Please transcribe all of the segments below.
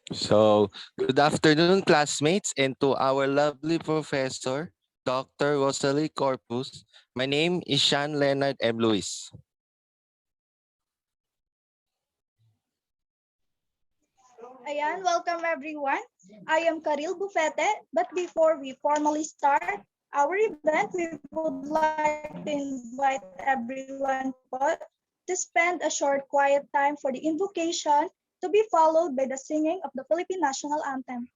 So, good afternoon, classmates, and to our lovely professor, Dr. Rosalie Corpus. My name is Shaun Leonard M. Luis. Ayan, welcome everyone. I am Karyl Bufete, but before we formally start our event, we would like to invite everyone po to spend a short quiet time for the invocation to be followed by the singing of the Philippine National Anthem.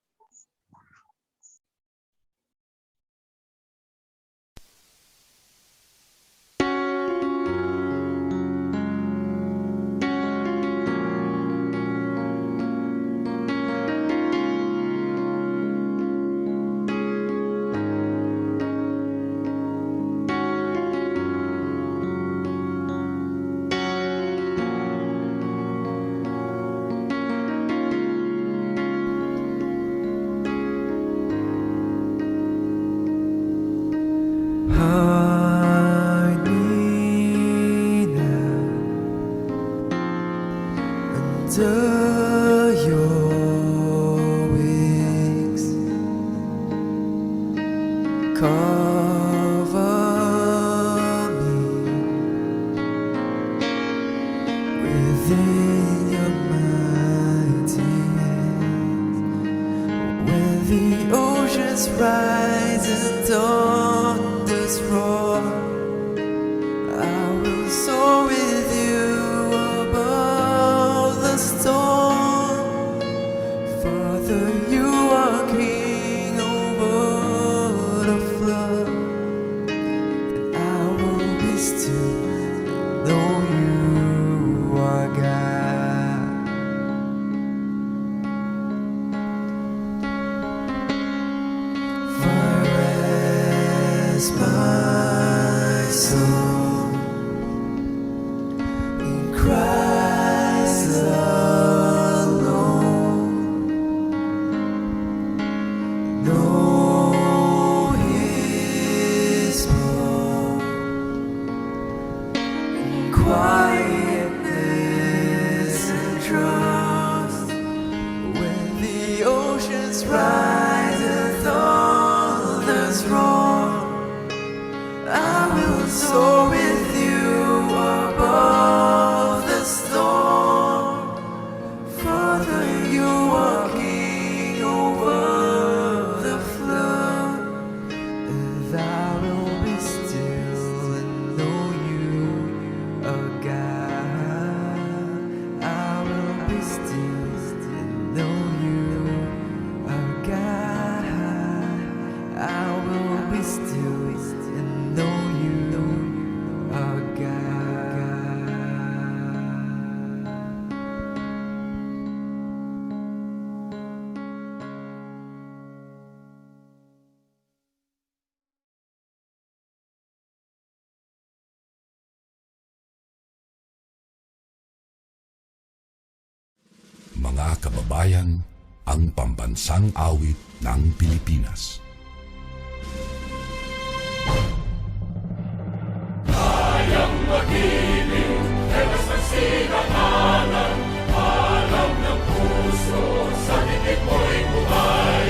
Hide me now under your wings. Cover me within your mighty hands. When the oceans rise and thunders roar, I will soar with you above the storm. Father, you are king over the flood, and I will be still and know you are God. Rest my soul in Christ alone. Know His more in quietness and trust. When the oceans rise and thunders roar, I will soar with you above the storm. Father, you are king over the flood, and I will be still and know you are God. I will be still and know you are God. I will be still and know you are God. Mga kababayan, ang pambansang awit ng Pilipinas. Kayang magiliw, tewas ng sinangalan, alam ng puso, sa titik mo'y buhay.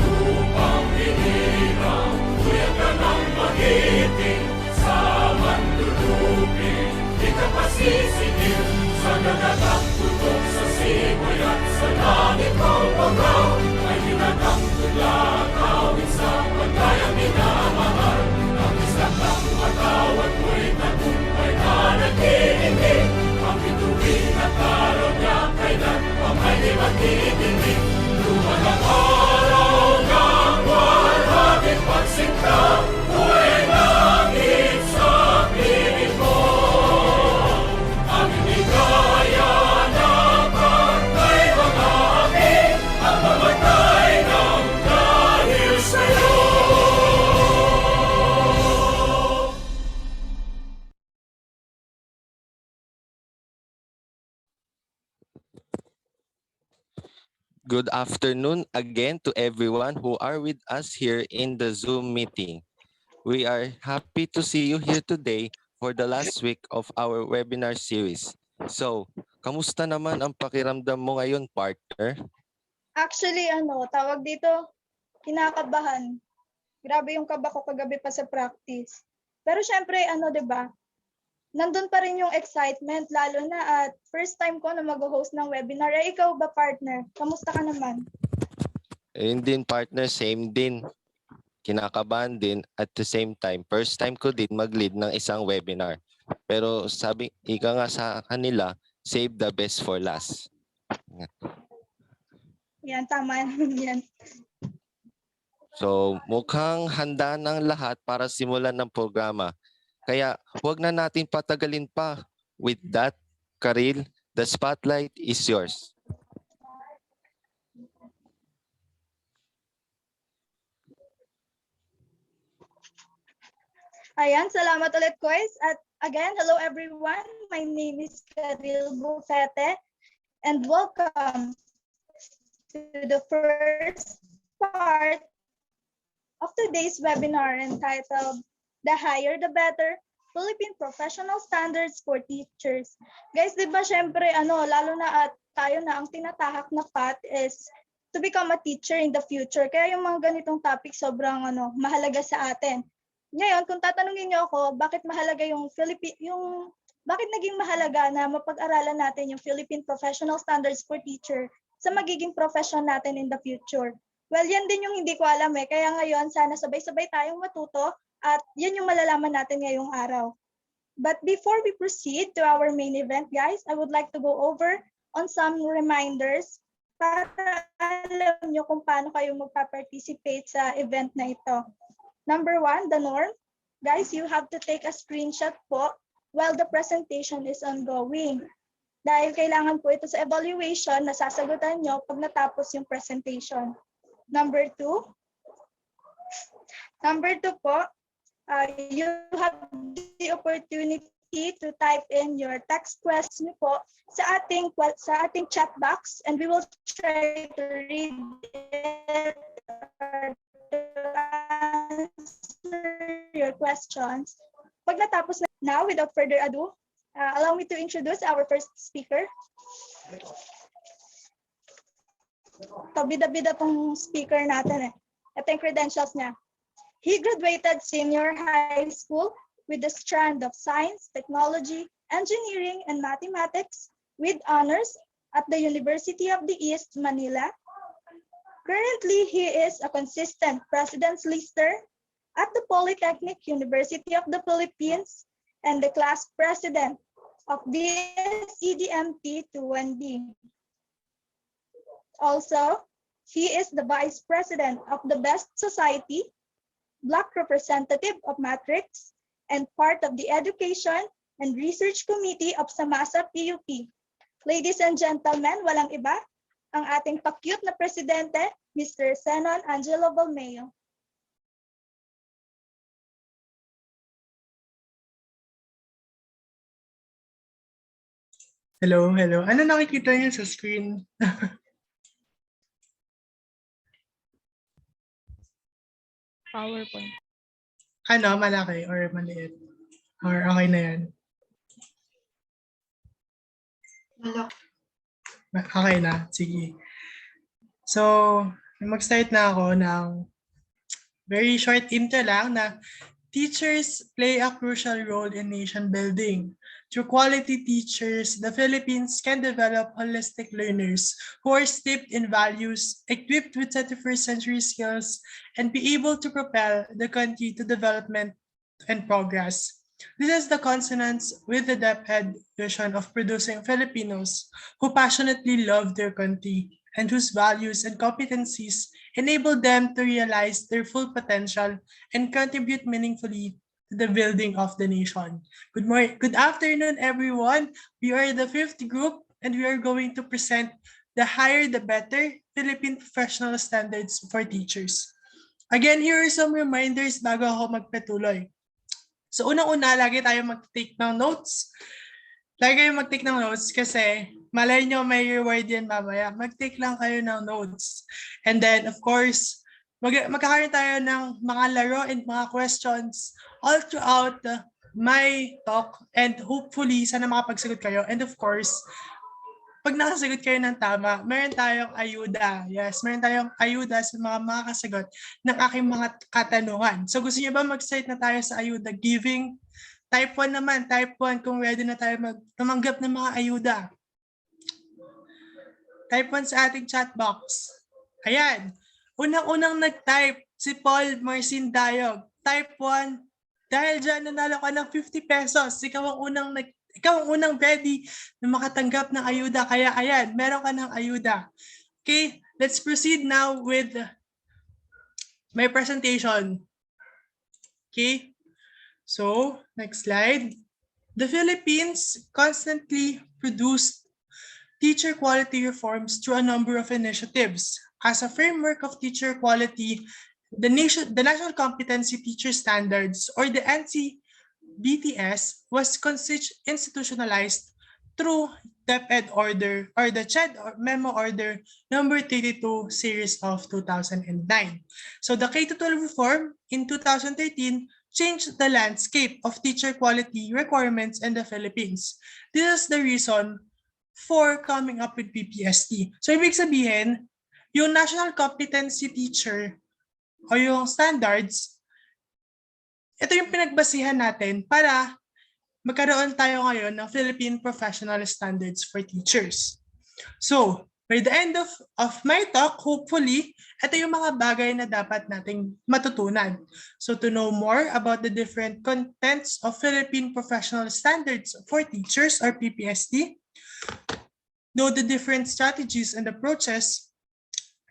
Lupang hinirang, tuyag ka ng magiting, sa mandulupin, di ka pasisingil, sa nagatang tutok sa simoy at sa langit mong pagaw, ay hinatang tula, kawin sa pagkayang minamahal. Ang isang ng matawad mo'y tagumpay na nag-iindig, ang bituin at araw niya kailan pamay di magdidinig. Luman ang araw ng walhagin pagsinta, buhay langit sa piling mo. Ang hindi kaya na pagkay mga aking, ang mamatay ng dahil sa'yo. Good afternoon again to everyone who are with us here in the Zoom meeting. We are happy to see you here today for the last week of our webinar series. So, kamusta naman ang pakiramdam mo ngayon, partner? Actually, tawag dito, kinakabahan. Grabe yung kaba ko kagabi pa sa practice. Pero syempre, 'di ba? Nandun pa rin yung excitement, lalo na at first time ko na mag-host ng webinar. Ikaw ba, partner? Kamusta ka naman? Ayun din partner, same din. Kinakabahan din at the same time. First time ko din mag-lead ng isang webinar. Pero ika nga sa kanila, save the best for last. Yan, tama yan. So mukhang handa ng lahat para simulan ng programa. Kaya huwag na natin patagalin pa. With that, Karyl, the spotlight is yours. Ayan, salamat ulit, Kois. At again, hello everyone. My name is Karyl Bufete and welcome to the first part of today's webinar entitled The Higher the Better, Philippine Professional Standards for Teachers. Guys, di ba syempre, lalo na at tayo na ang tinatahak na path is to become a teacher in the future. Kaya yung mga ganitong topic sobrang mahalaga sa atin. Ngayon, kung tatanungin niyo ako, bakit mahalaga bakit naging mahalaga na mapag-aralan natin yung Philippine Professional Standards for Teacher sa magiging profession natin in the future? Well, yan din yung hindi ko alam eh. Kaya ngayon, sana sabay-sabay tayong matuto at yan yung malalaman natin ngayong araw. But before we proceed to our main event, guys, I would like to go over on some reminders para alam nyo kung paano kayo magpa-participate sa event na ito. Number 1, the norm. Guys, you have to take a screenshot po while the presentation is ongoing. Dahil kailangan po ito sa evaluation na sasagutan nyo pag natapos yung presentation. Number 2 po, you have the opportunity to type in your text question po sa ating chat box and we will try to read it or to answer your questions. Pag natapos na, now, without further ado, allow me to introduce our first speaker. Ito, bida-bida tong speaker natin eh. Ito yung credentials niya. He graduated senior high school with the strand of science, technology, engineering, and mathematics with honors at the University of the East, Manila. Currently, he is a consistent president's lister at the Polytechnic University of the Philippines and the class president of BSEDMT 2-1B. Also, he is the vice president of the Best Society, Black representative of Matrix, and part of the Education and Research Committee of Samasa PUP. Ladies and gentlemen, walang iba, ang ating pa-cute na presidente, Mr. Senon Angelo Valmeo. Hello. Ano nakikita niyo sa screen? PowerPoint. Malaki or maliit? Or okay na yan? Okay na, sige. So, mag-start na ako ng very short intro lang na teachers play a crucial role in nation building. Through quality teachers, the Philippines can develop holistic learners who are steeped in values, equipped with 21st century skills, and be able to propel the country to development and progress. This is the consonance with the DepEd vision of producing Filipinos who passionately love their country and whose values and competencies enable them to realize their full potential and contribute meaningfully to the building of the nation. Good afternoon, everyone. We are the 5th group and we are going to present the Higher the Better Philippine Professional Standards for Teachers. Again, here are some reminders bago ako magpatuloy. So unang-una, lagi tayo mag-take ng notes. Lagi kayo mag-take ng notes kasi malay nyo may reward yan mamaya. Mag-take lang kayo ng notes. And then, of course, magkakaroon tayo ng mga laro and mga questions all throughout my talk. And hopefully, sana makapagsagot kayo. And of course, pag nakasagot kayo ng tama, meron tayong ayuda. Yes, meron tayong ayuda sa mga makakasagot ng aking mga katanungan. So gusto niyo ba mag-start na tayo sa ayuda giving? Type 1 naman, type 1 kung ready na tayo tumanggap ng mga ayuda. Type 1 sa ating chat box. Ayan. Unang-unang nag-type si Paul Marcin Dayog. Type 1. Dahil dyan, nanalo ka ng 50 pesos. Ikaw ang unang ready na makatanggap ng ayuda. Kaya ayan, meron ka ng ayuda. Okay, let's proceed now with my presentation. Okay, so next slide. The Philippines constantly produced teacher quality reforms through a number of initiatives. As a framework of teacher quality, the National Competency Teacher Standards, or the NCBTS, was institutionalized through DepEd Order, or the CHED Memo Order number 32 series of 2009. So the K-12 reform in 2013 changed the landscape of teacher quality requirements in the Philippines. This is the reason for coming up with PPST. So ibig sabihin, yung National Competency Teacher o yung standards, ito yung pinagbasihan natin para magkaroon tayo ngayon ng Philippine Professional Standards for Teachers. So, by the end of my talk, hopefully, ito yung mga bagay na dapat nating matutunan. So, to know more about the different contents of Philippine Professional Standards for Teachers, or PPST, know the different strategies and approaches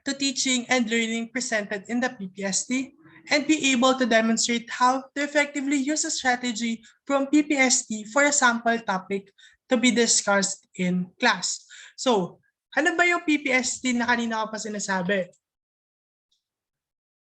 to teaching and learning presented in the PPST, and be able to demonstrate how to effectively use a strategy from PPST for a sample topic to be discussed in class. So, ano ba yung PPST na kanina ko pa sinasabi?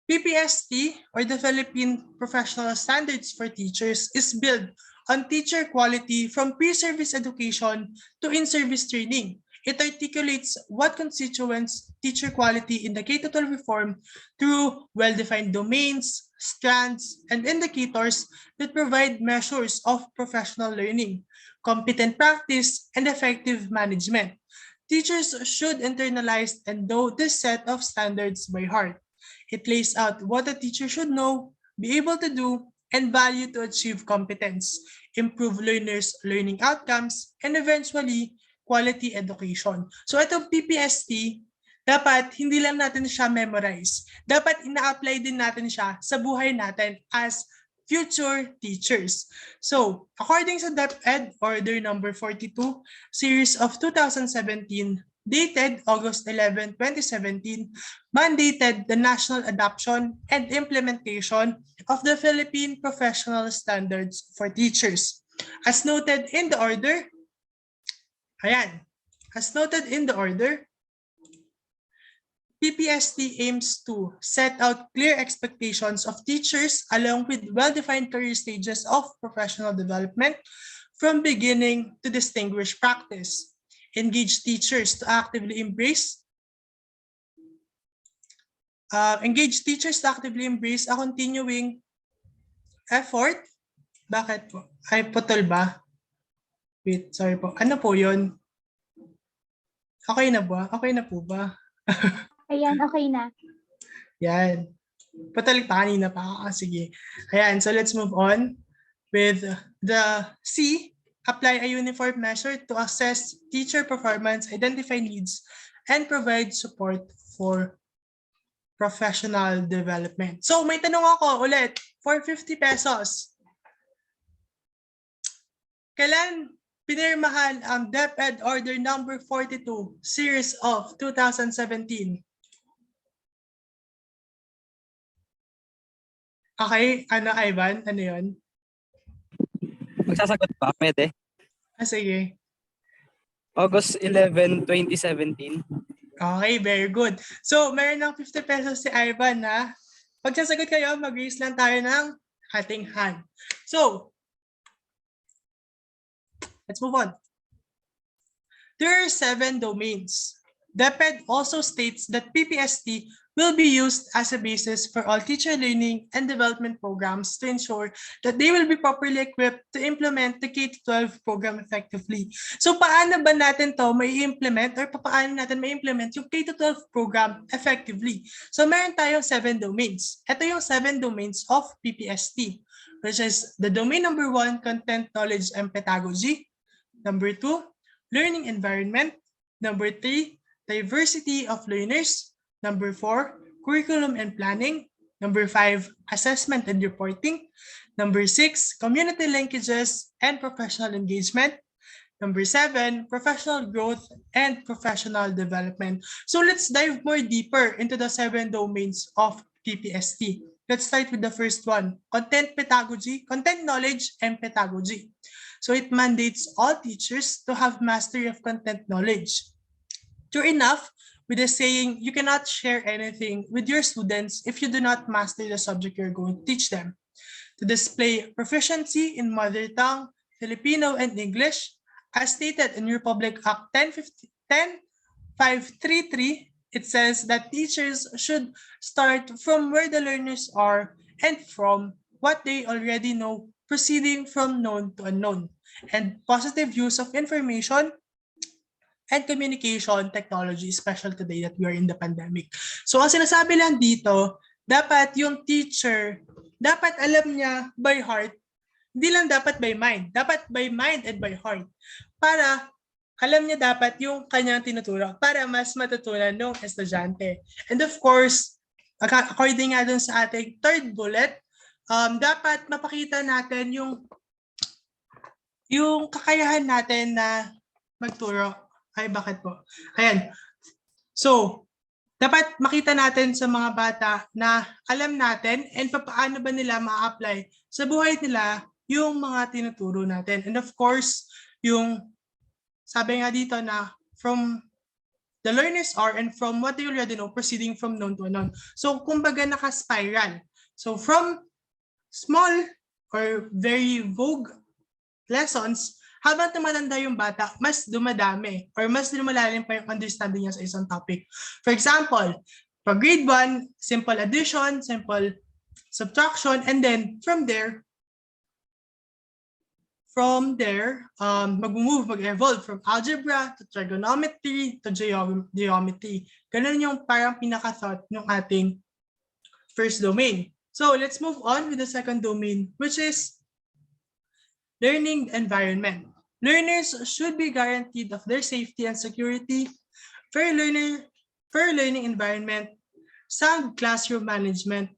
PPST, or the Philippine Professional Standards for Teachers, is built on teacher quality from pre-service education to in-service training. It articulates what constituents teacher quality in the K-12 reform through well-defined domains, strands, and indicators that provide measures of professional learning, competent practice, and effective management. Teachers should internalize and know this set of standards by heart. It lays out what a teacher should know, be able to do, and value to achieve competence, improve learners' learning outcomes, and eventually, quality education. So itong PPST, dapat hindi lang natin siya memorize. Dapat ina-apply din natin siya sa buhay natin as future teachers. So, according sa DepEd Order number 42, series of 2017, dated August 11, 2017, mandated the national adoption and implementation of the Philippine Professional Standards for Teachers. As noted in the order, PPST aims to set out clear expectations of teachers along with well-defined career stages of professional development from beginning to distinguished practice. Engage teachers to actively embrace a continuing effort. Bakit po? Ay, putol ba? Wait, sorry po. Ano po yun? Okay na ba? Okay na po ba? Ayan, okay na. Yan. Putol pa kanina pa. Sige. Ayan, so let's move on with the C. Apply a uniform measure to assess teacher performance, identify needs, and provide support for professional development. So may tanong ako ulit for 50 pesos. Kailan pinirmahan ang DepEd Order number 42, series of 2017? Okay, ano Ivan? Ano yun? Magsasagot pa, pwede. Sige. August 11, 2017. Okay, very good. So, meron ng 50 pesos si Ivan, ha? Pag sasagot kayo, mag-raise lang tayo ng ating hand. So, let's move on. There are 7 domains. DepEd also states that PPST will be used as a basis for all teacher learning and development programs to ensure that they will be properly equipped to implement the K-12 program effectively. So paano ba natin to mai-implement or paano natin mai-implement yung K-12 program effectively? So meron tayong 7 domains. Ito yung 7 domains of PPST, which is the domain number 1, content, knowledge, and pedagogy. Number 2, learning environment. Number 3, diversity of learners. Number 4, curriculum and planning. Number 5, assessment and reporting. Number 6, community linkages and professional engagement. Number 7, professional growth and professional development. So let's dive more deeper into the 7 domains of PPST. Let's start with the first one, content pedagogy, content knowledge, and pedagogy. So it mandates all teachers to have mastery of content knowledge. True enough, with the saying, you cannot share anything with your students if you do not master the subject you're going to teach them. To display proficiency in mother tongue, Filipino, and English, as stated in Republic Act 10533, it says that teachers should start from where the learners are and from what they already know, proceeding from known to unknown, and positive use of information and communication technology, especially today that we are in the pandemic. So ang sinasabi lang dito, dapat yung teacher, dapat alam niya by heart, hindi lang dapat by mind, dapat by mind and by heart. Para alam niya dapat yung kanyang tinuturo para mas matutunan ng estudyante. And of course, according nga dun sa ating third bullet, dapat mapakita natin yung kakayahan natin na magturo. Ay, bakit po? Ayan. So, dapat makita natin sa mga bata na alam natin and paano ba nila ma-apply sa buhay nila yung mga tinuturo natin. And of course, yung sabi nga dito na from the learners are and from what they already know, proceeding from known to unknown. So, kumbaga naka-spiral. So, from small or very vogue lessons, habang tumatanda yung bata, mas dumadami or mas lumalalim pa yung understanding niya sa isang topic. For example, for grade 1, simple addition, simple subtraction, and then from there, mag-evolve from algebra to trigonometry to geometry. Ganun yung parang pinaka-thought ng ating first domain. So let's move on with the second domain, which is learning environment. Learners should be guaranteed of their safety and security, fair learning environment, sound classroom management.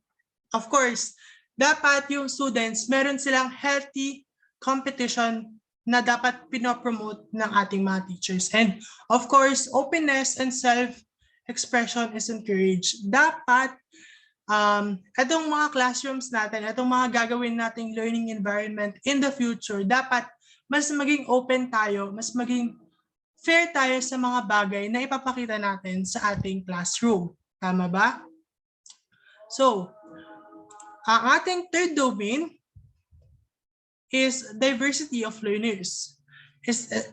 Of course, dapat yung students, meron silang healthy competition na dapat pinopromote ng ating mga teachers. And of course, openness and self-expression is encouraged. Dapat itong mga classrooms natin, itong mga gagawin nating learning environment in the future, dapat mas maging open tayo, mas maging fair tayo sa mga bagay na ipapakita natin sa ating classroom. Tama ba? So, ang ating third domain is diversity of learners.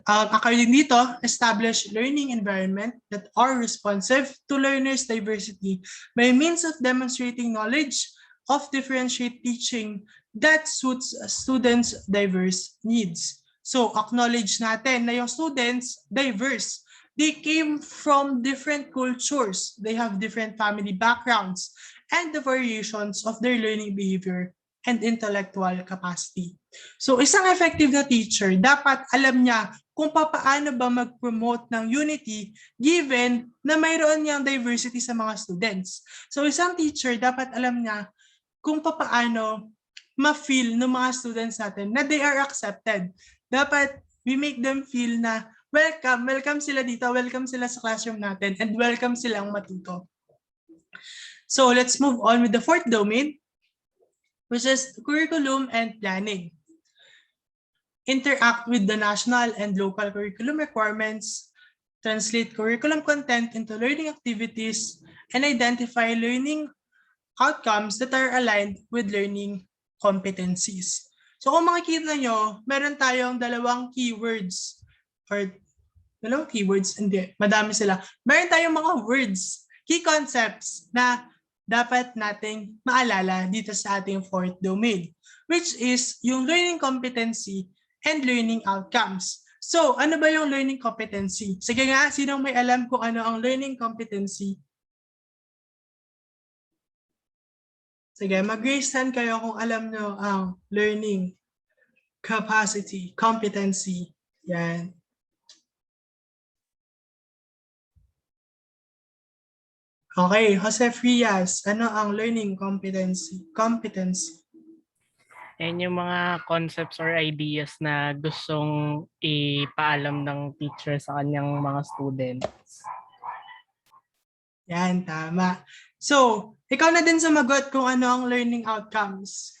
According dito, establish learning environment that are responsive to learners' diversity by means of demonstrating knowledge of differentiate teaching that suits students' diverse needs. So, acknowledge natin na yung students diverse. They came from different cultures. They have different family backgrounds and the variations of their learning behavior and intellectual capacity. So, isang effective na teacher, dapat alam niya kung paano ba mag-promote ng unity given na mayroon niyang diversity sa mga students. So, isang teacher, dapat alam niya kung paano ma-feel ng mga students natin na they are accepted. Dapat we make them feel na welcome sila dito, welcome sila sa classroom natin, and welcome silang matuto. So let's move on with the fourth domain, which is curriculum and planning. Interact with the national and local curriculum requirements, translate curriculum content into learning activities, and identify learning outcomes that are aligned with learning competencies. So kung makikita nyo, meron tayong dalawang keywords. Or dalawang keywords? Hindi, madami sila. Meron tayong mga words key concepts na dapat nating maalala dito sa ating fourth domain, which is yung learning competency and learning outcomes. So, ano ba yung learning competency? Sige nga, sinong may alam kung ano ang learning competency? Sige, mag-raise hand kayo kung alam nyo ang learning capacity, competency. Yan. Okay, Jose Frias, ano ang learning competency? Yan yung mga concepts or ideas na gustong ipaalam ng teacher sa kanyang mga students. Yan, tama. So, ikaw na din sumagot kung ano ang learning outcomes.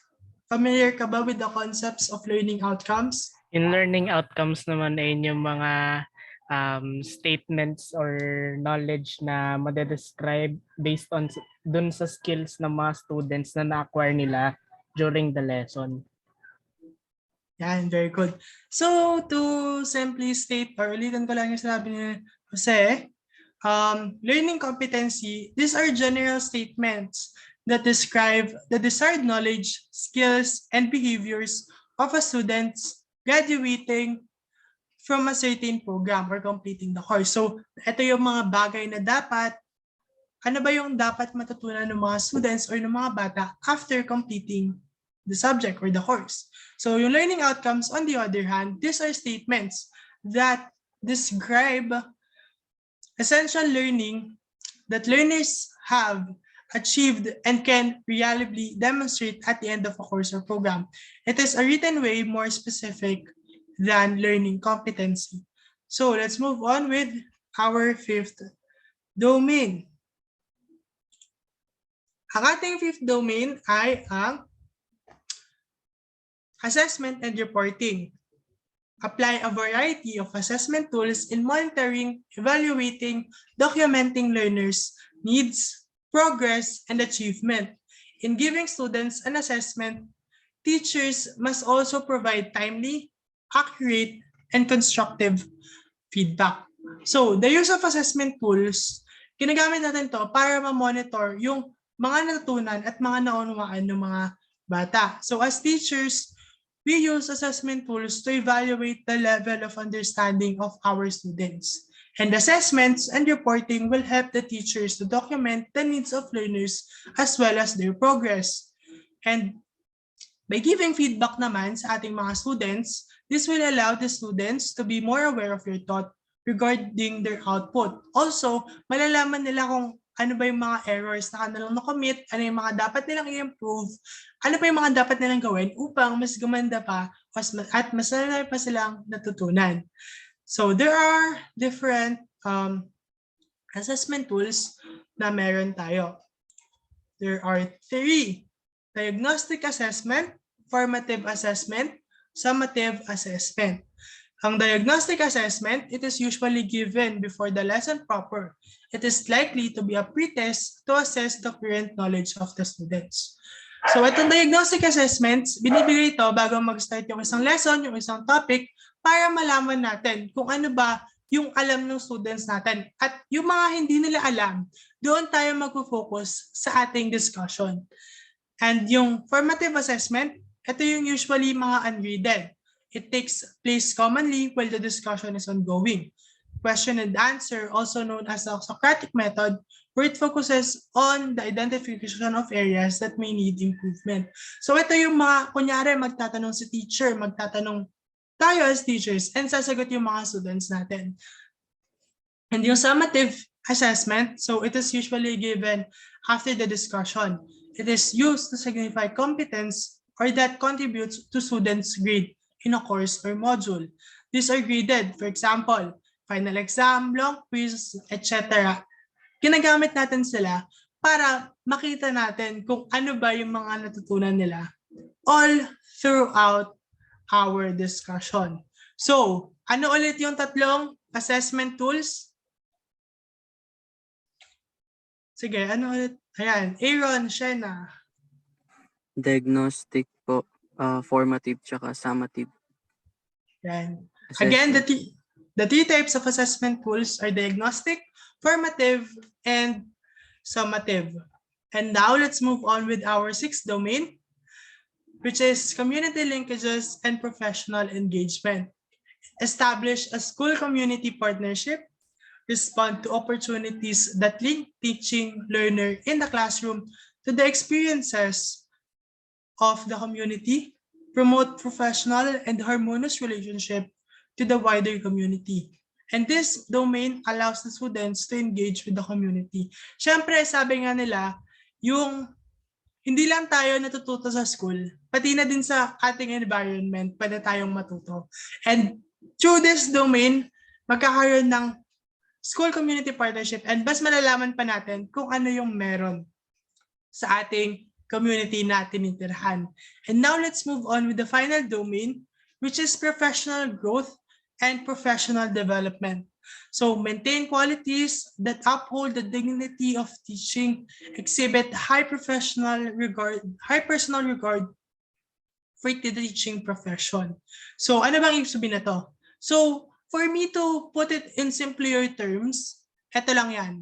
Familiar ka ba with the concepts of learning outcomes? In learning outcomes naman ay yung mga statements or knowledge na madedescribe based on dun sa skills ng mga students na na-acquire nila during the lesson. Yan, very good. So, to simply state, or ulitin ko lang yung sinabi ni Jose, learning competency, these are general statements that describe the desired knowledge, skills, and behaviors of a student graduating from a certain program or completing the course. So, ito yung mga bagay na dapat, ano ba yung dapat matutunan ng mga students or ng mga bata after completing the subject or the course. So, yung learning outcomes, on the other hand, these are statements that describe essential learning that learners have achieved and can reliably demonstrate at the end of a course or program. It is a written way more specific than learning competency. So let's move on with our fifth domain. Ang ating fifth domain ay ang assessment and reporting. Apply a variety of assessment tools in monitoring, evaluating, documenting learners' needs, progress, and achievement. In giving students an assessment, teachers must also provide timely, accurate, and constructive feedback. So, the use of assessment tools, ginagamit natin to para ma-monitor yung mga natutunan at mga naunawaan ng mga bata. So, as teachers, we use assessment tools to evaluate the level of understanding of our students. And assessments and reporting will help the teachers to document the needs of learners as well as their progress. And by giving feedback naman sa ating mga students, this will allow the students to be more aware of your thought regarding their output. Also, malalaman nila kung ano ba yung mga errors na kanilang na-commit, ano yung mga dapat nilang i-improve, ano pa yung mga dapat nilang gawin upang mas gumanda pa at mas marami pa silang natutunan. So, there are different assessment tools na meron tayo. There are 3. Diagnostic assessment, formative assessment, summative assessment. Ang diagnostic assessment, it is usually given before the lesson proper. It is likely to be a pretest to assess the current knowledge of the students. So itong diagnostic assessments, binibigay ito bago mag-start yung isang lesson, yung isang topic, para malaman natin kung ano ba yung alam ng students natin. At yung mga hindi nila alam, doon tayo mag-focus sa ating discussion. And yung formative assessment, ito yung usually mga ungraded. It takes place commonly while the discussion is ongoing. Question and answer, also known as the Socratic method, where it focuses on the identification of areas that may need improvement. So ito yung mga, kunyari magtatanong si teacher, magtatanong tayo as teachers, and sasagot yung mga students natin. And yung summative assessment, so it is usually given after the discussion. It is used to signify competence or that contributes to students' grade in a course or module. These are graded, for example, final exam, long quiz, etc. Ginagamit natin sila para makita natin kung ano ba yung mga natutunan nila all throughout our discussion. So, ano ulit yung tatlong assessment tools? Sige, ano ulit? Ayan, Aaron, Sheena. Diagnostic po, formative, tsaka summative. Yan. Again, the three types of assessment tools are diagnostic, formative, and summative. And now let's move on with our sixth domain, which is community linkages and professional engagement. Establish a school-community partnership, respond to opportunities that link teaching learner in the classroom to the experiences of the community, promote professional and harmonious relationship to the wider community. And this domain allows the students to engage with the community. Siyempre, sabi nga nila, yung hindi lang tayo natututo sa school, pati na din sa ating environment, pwede tayong matuto. And through this domain, magkakaroon ng school community partnership and mas malalaman pa natin kung ano yung meron sa ating community na tinitirahan. And now let's move on with the final domain, which is professional growth and professional development. So maintain qualities that uphold the dignity of teaching, exhibit high personal regard for the teaching profession. So ano bang ibig sabihin na to? So for me to put it in simpler terms, eto lang yan.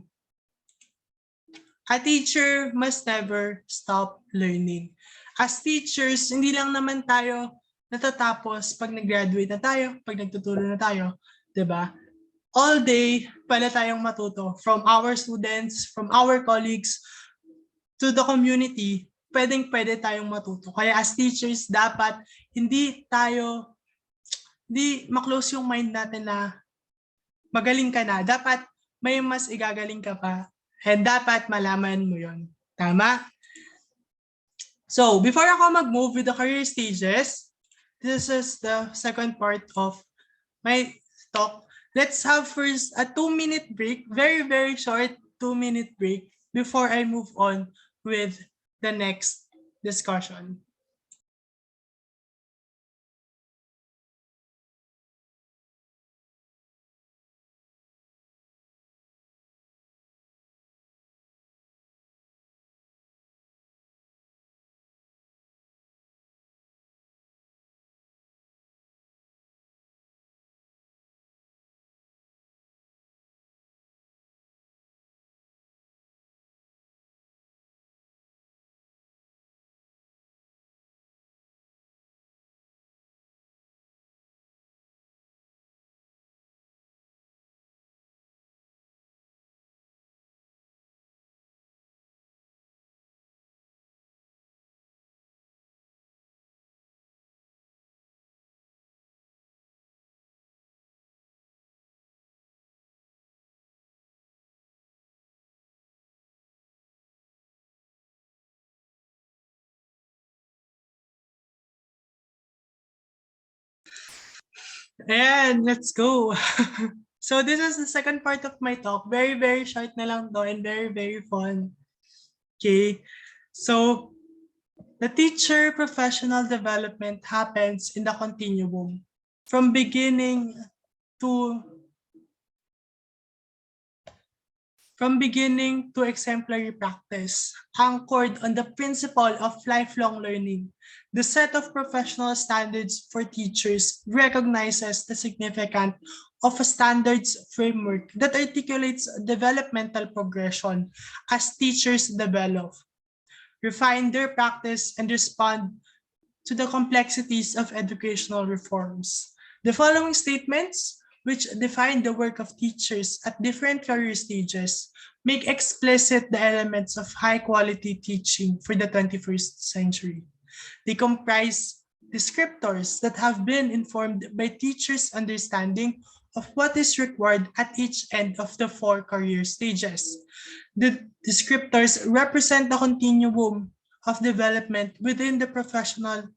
A teacher must never stop learning. As teachers, hindi lang naman tayo natatapos pag nag-graduate na tayo, pag nagtuturo na tayo, 'di ba? All day, pala tayong matuto from our students, from our colleagues, to the community, pwede tayong matuto. Kaya as teachers, dapat hindi maklose yung mind natin na magaling ka na. Dapat may mas igagaling ka pa. And dapat malaman mo yon. Tama? So, before ako mag-move with the career stages, this is the second part of my talk. Let's have first a 2-minute break, very, very short 2-minute break before I move on with the next discussion. And let's go. So this is the second part of my talk. Very, very short na lang to and very, very fun. Okay. So the teacher professional development happens in the continuum from beginning to exemplary practice, anchored on the principle of lifelong learning. The set of professional standards for teachers recognizes the significance of a standards framework that articulates developmental progression as teachers develop, refine their practice, and respond to the complexities of educational reforms. The following statements, which define the work of teachers at different career stages, make explicit the elements of high-quality teaching for the 21st century. They comprise descriptors that have been informed by teachers' understanding of what is required at each end of the 4 career stages. The descriptors represent the continuum of development within the profession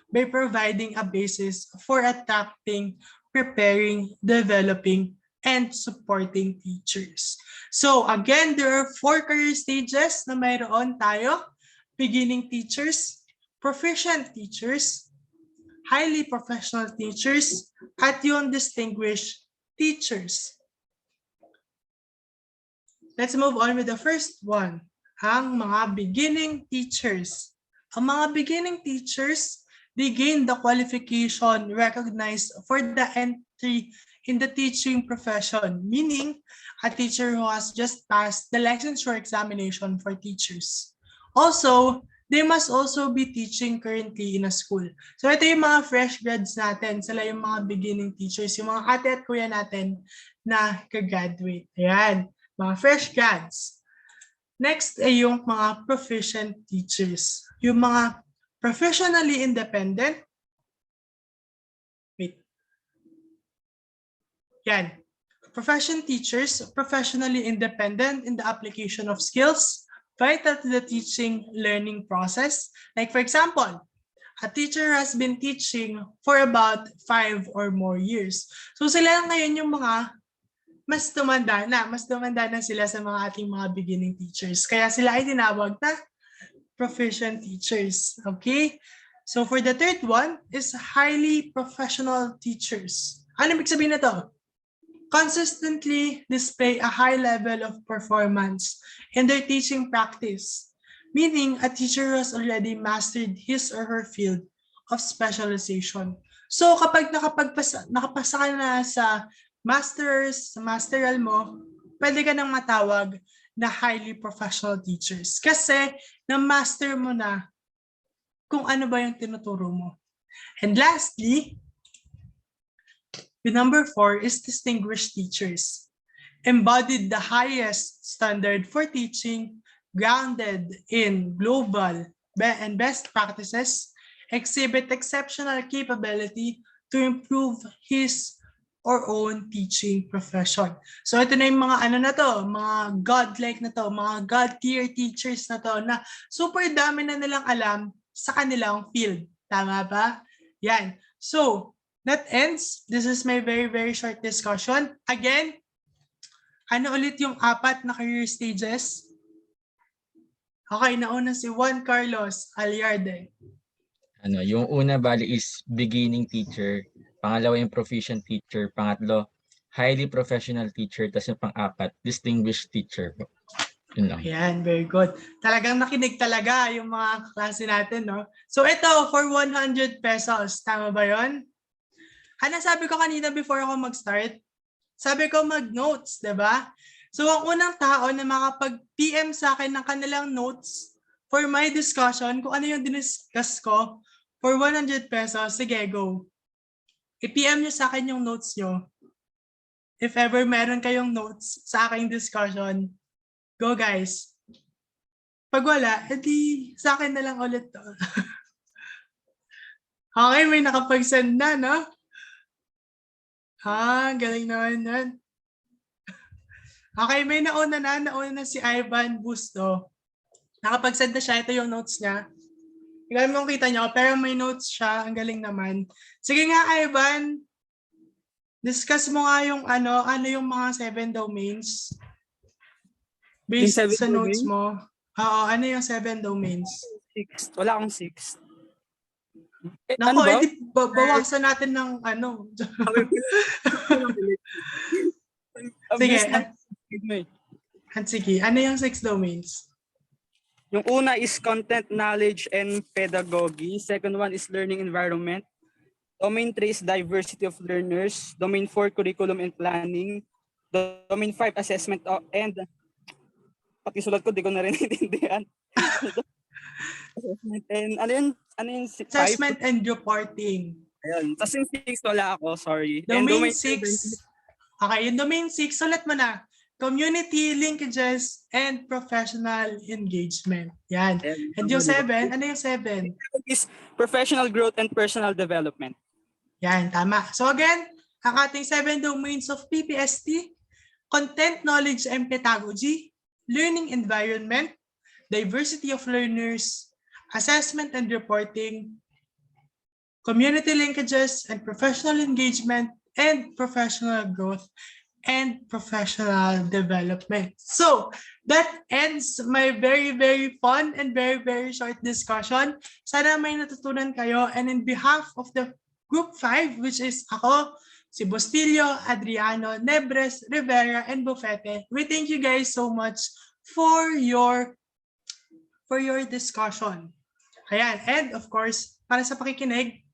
by providing a basis for attracting, preparing, developing, and supporting teachers. So again, there are 4 career stages na mayroon tayo. Beginning teachers, proficient teachers, highly professional teachers, at yung distinguished teachers. Let's move on with the first one, ang mga beginning teachers. Ang mga beginning teachers, they gain the qualification recognized for the entry in the teaching profession, meaning a teacher who has just passed the licensure examination for teachers. Also, they must also be teaching currently in a school. So ito yung mga fresh grads natin, sila yung mga beginning teachers, yung mga ate at kuya natin na ka-graduate. Ayan, mga fresh grads. Next ay yung mga proficient teachers. Yung mga professionally independent. Wait. Yan. Profession teachers, professionally independent in the application of skills vital to the teaching learning process. Like for example, a teacher has been teaching for about 5 or more years. So sila ngayon yung mga mas tumanda na sila sa mga ating mga beginning teachers. Kaya sila ay tinawag na proficient teachers. Okay? So for the third one is highly professional teachers. Ano ibig sabihin na to? Consistently display a high level of performance in their teaching practice, meaning a teacher has already mastered his or her field of specialization. So kapag nakapasa ka na sa masters, sa masteral mo, pwede ka nang matawag na highly professional teachers kasi na-master mo na kung ano ba yung tinuturo mo. And lastly, the number 4 is distinguished teachers. Embodied the highest standard for teaching, grounded in global and best practices, exhibit exceptional capability to improve his or own teaching profession. So ito na yung mga ano na to, mga godlike na to, mga god tier teachers na to na super dami na nilang alam sa kanilang field. Tama ba? Yan. So, that ends. This is my very, very short discussion. Again, ano ulit yung 4 na career stages? Okay, nauna si Juan Carlos Aliarde. Yung una bali is beginning teacher, pangalawa yung proficient teacher, pangatlo highly professional teacher, tapos yung pang-4 distinguished teacher po. Yun lang. Ayan, very good. Talagang nakinig talaga yung mga klase natin, no? So ito, for 100 pesos, tama ba yon? Ano sabi ko kanina before ako mag-start? Sabi ko mag-notes, di ba? So ang unang tao na makapag-PM sa akin ng kanilang notes for my discussion, kung ano yung diniscuss ko, for 100 pesos, sige, go. I-PM nyo sa akin yung notes nyo. If ever meron kayong notes sa aking discussion, go guys. Pag wala, edi sa akin na lang ulit to. Okay, may nakapag-send na, no? Galing naman yan. Okay, may nauna na si Ivan Busto. Nakapag-send na siya, ito yung notes niya. Hindi mo kita niyo, pero may notes siya, ang galing naman. Sige nga, Ivan, discuss mo nga yung ano yung mga 7 domains. Based sa notes mo. Oo, ano yung 7 domains? 6. Wala akong 6. Naku, edi bawasan natin ng ano. Sige. Sige, ano yung 6 domains? Yung una is content, knowledge, and pedagogy. Second one is learning environment. Domain 3 is diversity of learners. Domain 4, curriculum and planning. Domain 5, assessment and pati sulat ko, di ko na rin intindihan. And ano yung 5? Assessment and reporting. Ayun. Tapos yung 6, wala ako, sorry. Domain 6. Okay, yung domain 6, sulat mo na. Community, linkages, and professional engagement. Yan. And yung 7, ano yung 7? Is professional growth and personal development. Yan, tama. So again, ang ating 7 domains of PPST, content, knowledge, and pedagogy, learning environment, diversity of learners, assessment and reporting, community linkages and professional engagement, and professional growth and professional development. So that ends my very, very fun and very, very short discussion. Sana may natutunan kayo. And in behalf of the Group 5, which is ako, si Bustillo, Adriano, Nebres, Rivera, and Bufete, we thank you guys so much for your discussion. Ayan. And of course, para sa pakikinig,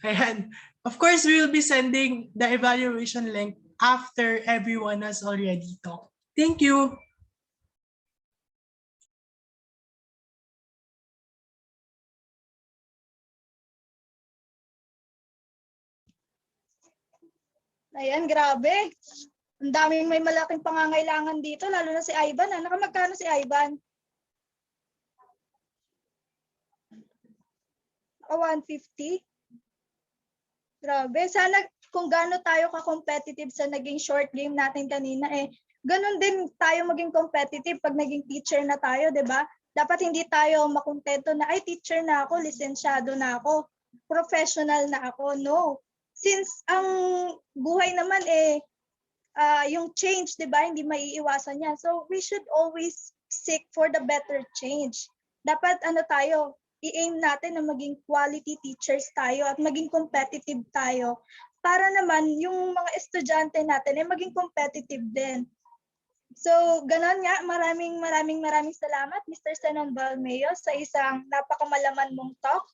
ayan, Of course, we will be sending the evaluation link after everyone has already talked. Thank you. Ayan, grabe. Ang daming may malaking pangangailangan dito, lalo na si Ivan. Nakamagkano si Ivan? 150? Grabe. Sana kung gaano tayo ka-competitive sa naging short game natin kanina, ganun din tayo maging competitive pag naging teacher na tayo, di ba? Dapat hindi tayo makontento na, ay, teacher na ako, lisensyado na ako, professional na ako. No. Since ang buhay naman yung change, di ba, hindi maiiwasan yan. So we should always seek for the better change. Dapat tayo, i-aim natin na maging quality teachers tayo at maging competitive tayo para naman yung mga estudyante natin ay maging competitive din. So, ganon nga, maraming salamat Mr. Senon Valmeo sa isang napakamalaman mong talk.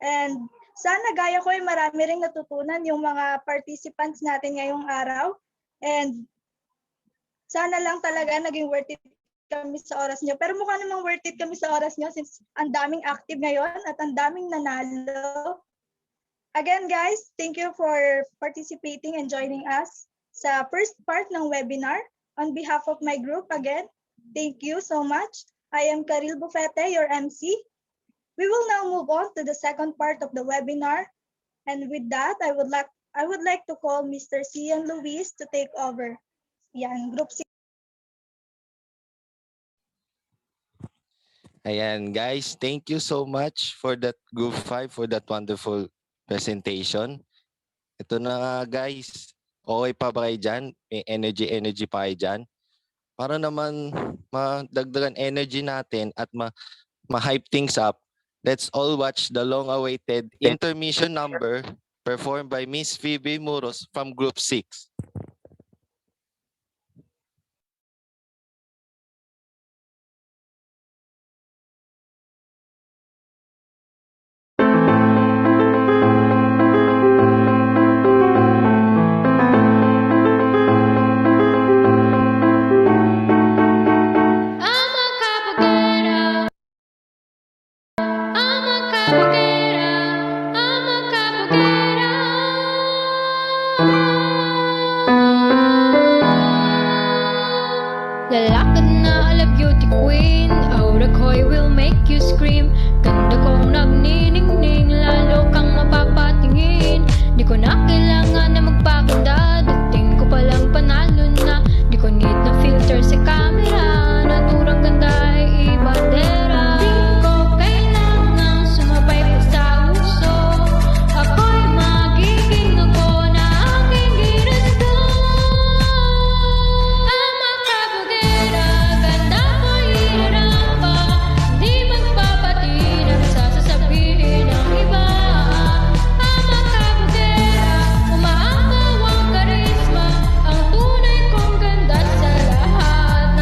And sana gaya ko ay marami ring natutunan yung mga participants natin ngayong araw. And sana lang talaga naging worth it kami sa oras nyo. Pero mukha namang worth it kami sa oras nyo since ang daming active ngayon at ang daming nanalo. Again guys, thank you for participating and joining us sa first part ng webinar. On behalf of my group, again, thank you so much. I am Karyl Bufete, your MC. We will now move on to the second part of the webinar. And with that, I would like to call Mr. Cian Luis to take over. Yan, Group C. Ayan, guys, thank you so much for that Group 5, for that wonderful presentation. Ito na nga, guys. Okay pa ba kayo dyan? May energy pa kayo dyan? Para naman madagdagan energy natin at ma-hype things up, let's all watch the long-awaited intermission number performed by Miss Phoebe Muros from Group 6. Lalakad na ala beauty queen, aura ko'y will make you scream. Ganda kong nagniningning, lalo kang mapapatingin. Di ko na kailangan na magpakita, dating ko palang panalo na. Di ko need na filter sa camera, naturang ganda ay ibadera. Di ko kailangan sumabay pa sa uso, ako'y magiging ako na aking ginusto. Ama kabugera, ganda ko'y irarapa, di magpapatinag sa sasabihin ng iba. Ama kabugera, umaangkaw ang karisma, ang tunay kong ganda sa lahat.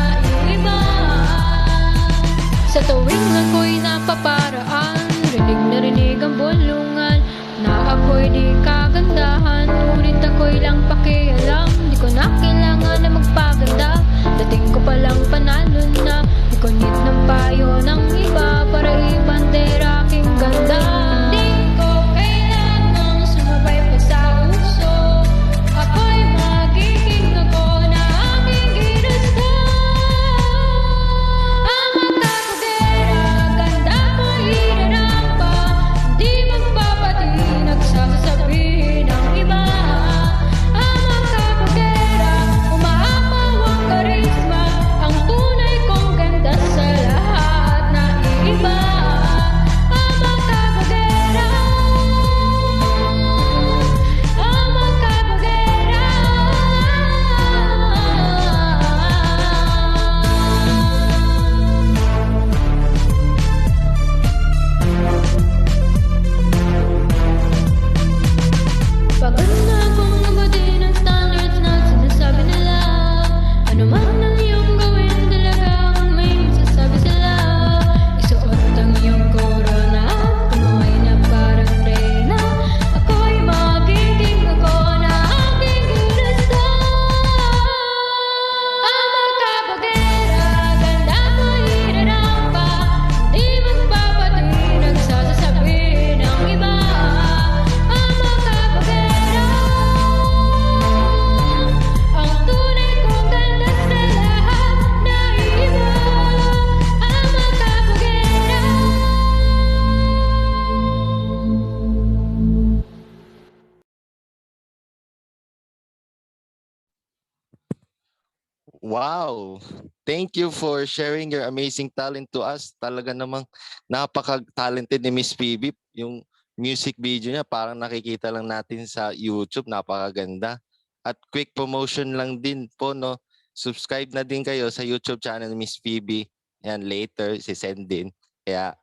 Wow! Thank you for sharing your amazing talent to us. Talaga namang napaka-talented ni Miss Phoebe. Yung music video niya parang nakikita lang natin sa YouTube. Napakaganda. At quick promotion lang din po, no? Subscribe na din kayo sa YouTube channel ni Miss Phoebe. Yan, later, si-send din. Kaya,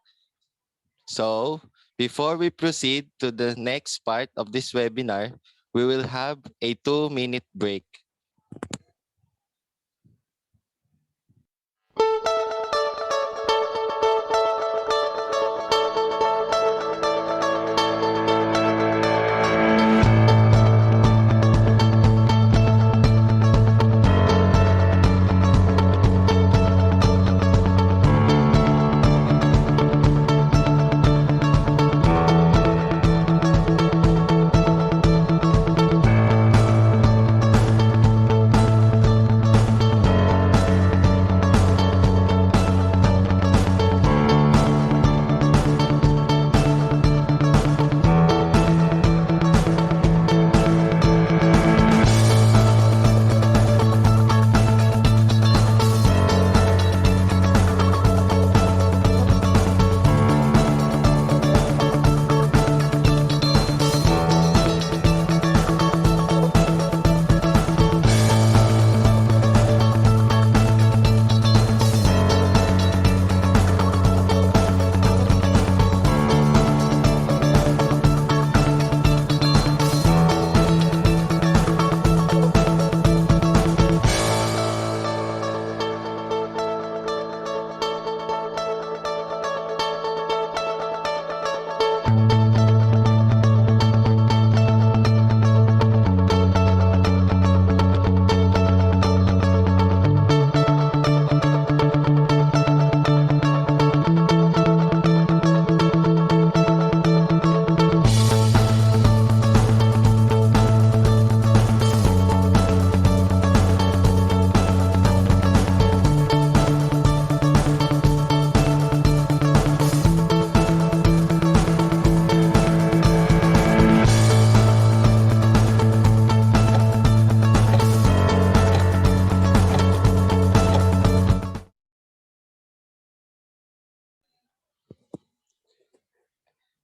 so, before we proceed to the next part of this webinar, we will have a 2-minute break.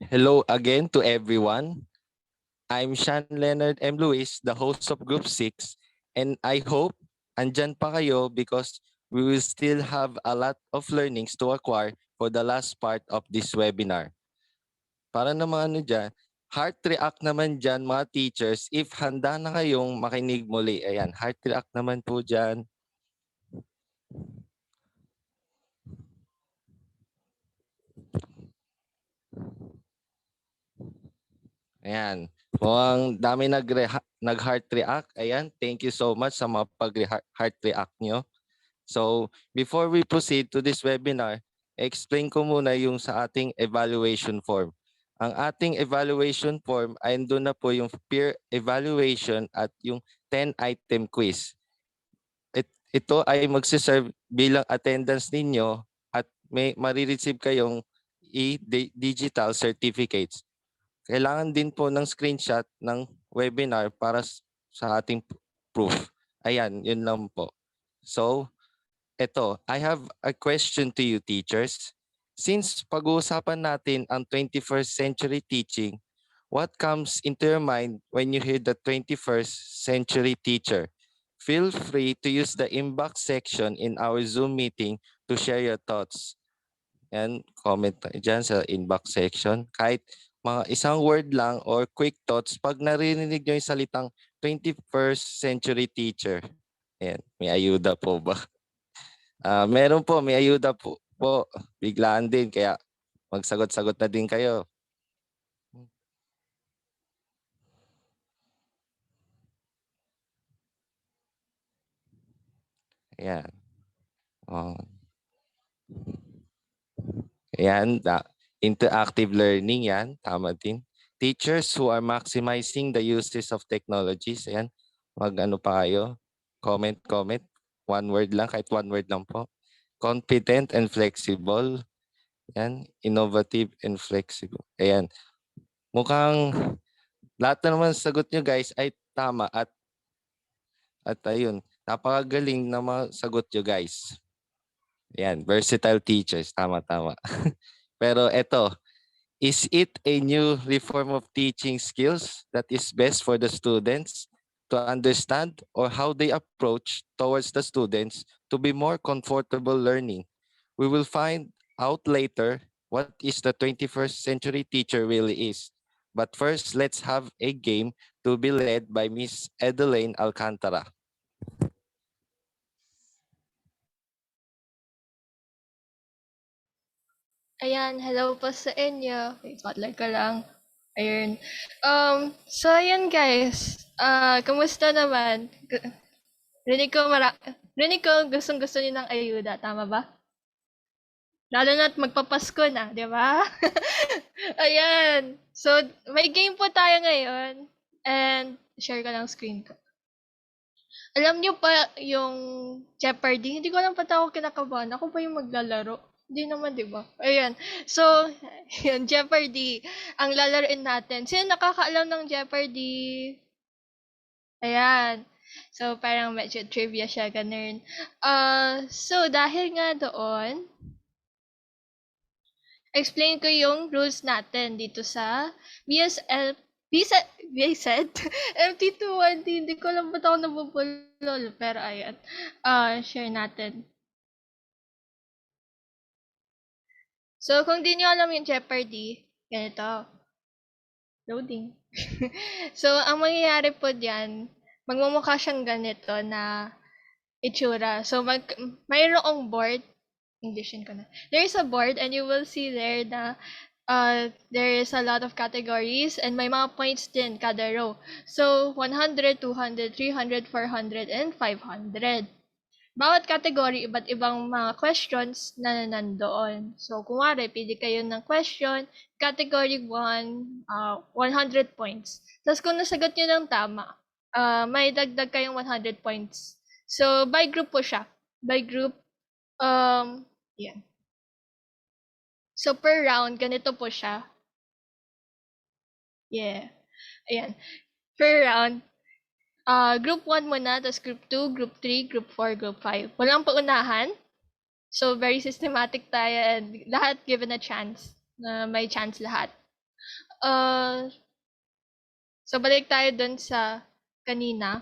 Hello again to everyone. I'm Shaun Leonard M. Luis, the host of Group 6, and I hope andyan pa kayo because we will still have a lot of learnings to acquire for the last part of this webinar. Para naman ano dyan, heart react naman dyan mga teachers if handa na kayong makinig muli. Ayan, heart react naman po dyan. Ayan. Mukhang dami nag-heart react. Ayan, thank you so much sa mga pag-heart react nyo. So, before we proceed to this webinar, explain ko muna yung sa ating evaluation form. Ang ating evaluation form ay doon na po yung peer evaluation at yung 10-item quiz. Ito ay magsiserve bilang attendance ninyo at may marireceive kayong digital certificates. Kailangan din po ng screenshot ng webinar para sa ating proof. Ayan, yun lang po. So, I have a question to you teachers. Since pag-uusapan natin ang 21st century teaching, what comes into your mind when you hear the 21st century teacher? Feel free to use the inbox section in our Zoom meeting to share your thoughts. And comment dyan sa inbox section. Kahit mga isang word lang or quick thoughts pag narinig nyo yung salitang 21st century teacher. Ayan, may ayuda po ba? Meron po, may ayuda po. Biglaan din, kaya magsagot-sagot na din kayo. Ayan. Ayan, interactive learning yan, tama din. Teachers who are maximizing the uses of technologies, ayan, mag-ano pa kayo, comment. One word lang, kahit one word lang po. Competent and flexible. Ayan, innovative and flexible. Ayan, mukhang lahat na naman sagot nyo guys ay tama at ayun. Napakagaling na mga sagot nyo, guys. Yan, versatile teachers. Tama-tama. Pero eto, is it a new reform of teaching skills that is best for the students to understand or how they approach towards the students to be more comfortable learning? We will find out later what is the 21st century teacher really is. But first, let's have a game to be led by Miss Edelaine Alcantara. Ayan, hello po sa inyo. Wait, spotlight ko lang. Ayun. So ayan guys. Kumusta naman? Rinig ko gustong-gusto niyo ng ayuda, tama ba? Lalo na't magpapasko na, di ba? Ayan. So, may game po tayo ngayon. And, share ko lang screen ko. Alam niyo pa yung Jeopardy? Hindi ko alam pati ako kinakabahan. Ako pa yung maglalaro. Hindi naman, di ba? Ayan. So, yun, Jeopardy. Ang lalaroin natin. Sino nakakaalam ng Jeopardy? Ayan. So, parang medyo trivia siya, ganun. So, dahil nga doon, explain ko yung rules natin dito sa MT210. Hindi ko alam ba't ako nabubulol. Pero ayan. Share natin. So, kung di nyo alam yung Jeopardy, ganito. Loading. So, ang mangyayari po diyan, magmumukha siyang ganito na itsura. So, mayroong board. Englishin ko na. There is a board and you will see there na there is a lot of categories and may mga points din kada row. So, 100, 200, 300, 400, and 500. Bawat category, iba't ibang mga questions na nandoon. So, kung wari, pili kayo ng question, category 1, 100 points. Tapos kung nasagot nyo ng tama, may dagdag kayong 100 points. So, by group po siya. By group, yan. So, per round, ganito po siya. Yeah. Ayan. Per round, group 1 muna, tapos group 2, group 3, group 4, group 5. Walang paunahan. So, very systematic tayo and lahat given a chance. May chance lahat. So, balik tayo dun sa kanina.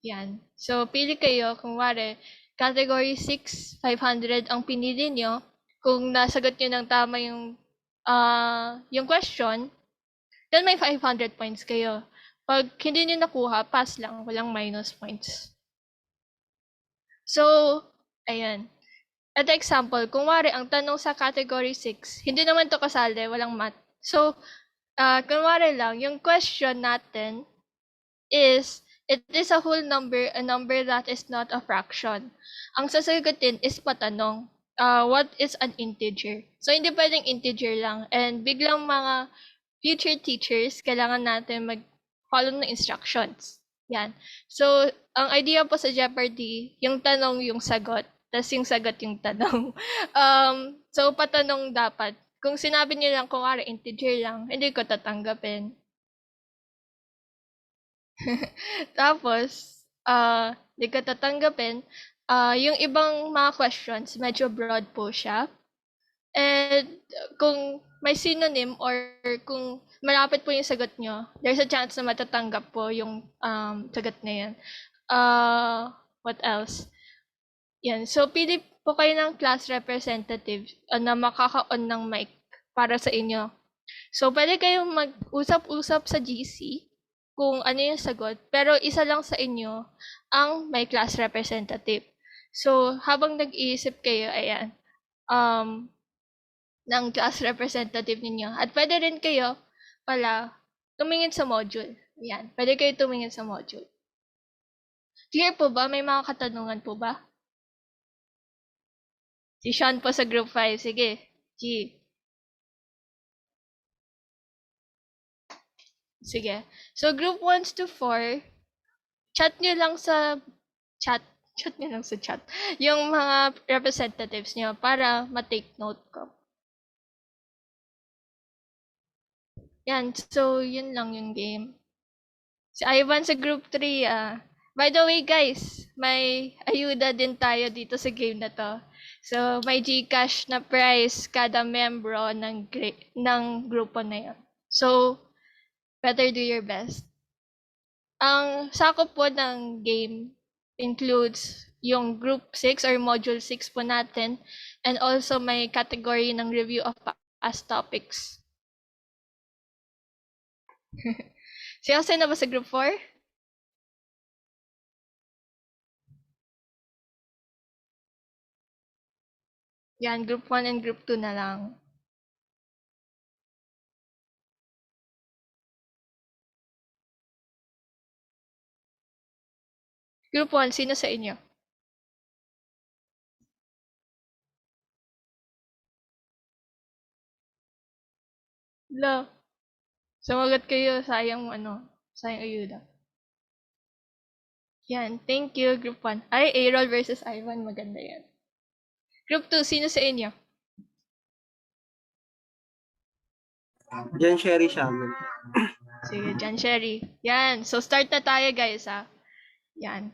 Yan. So, pili kayo. Kung wari, category 6, 500 ang pinili nyo. Kung nasagot nyo ng tama yung question, then may 500 points kayo. Pag hindi nyo nakuha, pass lang. Walang minus points. So, ayan. At example, kung wari, ang tanong sa category 6, hindi naman to kasali, walang math. So, kung wari lang, yung question natin is, it is a whole number, a number that is not a fraction. Ang sasagutin is patanong, what is an integer? So, hindi pwedeng integer lang. And biglang mga future teachers, kailangan natin mag-follow ng instructions. Yan. So, ang idea po sa Jeopardy, yung tanong yung sagot, tas yung sagot yung tanong. So, patanong dapat. Kung sinabi niyo lang, kung wari integer lang, hindi ko tatanggapin. Tapos, hindi ko tatanggapin. Yung ibang mga questions, medyo broad po siya. And kung may synonym or kung malapit po yung sagot nyo, there's a chance na matatanggap po yung sagot na yan. What else? Yan. So, pili po kayo ng class representative na makaka-on ng mic para sa inyo. So, pwede kayong mag-usap-usap sa GC kung ano yung sagot, pero isa lang sa inyo ang may class representative. So, habang nag-iisip kayo, ayan, ng class representative ninyo. At pwede rin kayo pala tumingin sa module. Ayan, pwede kayo tumingin sa module. Clear po ba? May mga katanungan po ba? Si Shaun po sa group 5. Sige, G. Sige. So, group 1 to 4, chat nyo lang sa chat yung mga representatives nyo para ma-take note ko. Yan. So, yun lang yung game. Si Ivan sa group 3, By the way, guys, may ayuda din tayo dito sa game na to. So, may GCash na prize kada membro ng grupo na yun. So, better do your best. Ang sakop po ng game includes yung Group 6 or Module 6 po natin, and also may category ng review of past topics. Sino na ba sa Group 4? Yan, Group 1 and Group 2 na lang. Group 1, sino sa inyo? Lo. Sumagot kayo, sayang ayuda. Yan, thank you, Group 1. Ay, Errol versus Ivan, maganda yan. Group 2, sino sa inyo? Jan Sherry Shaman. Sige, Jan Sherry. Yan, so start na tayo guys ha. Yan.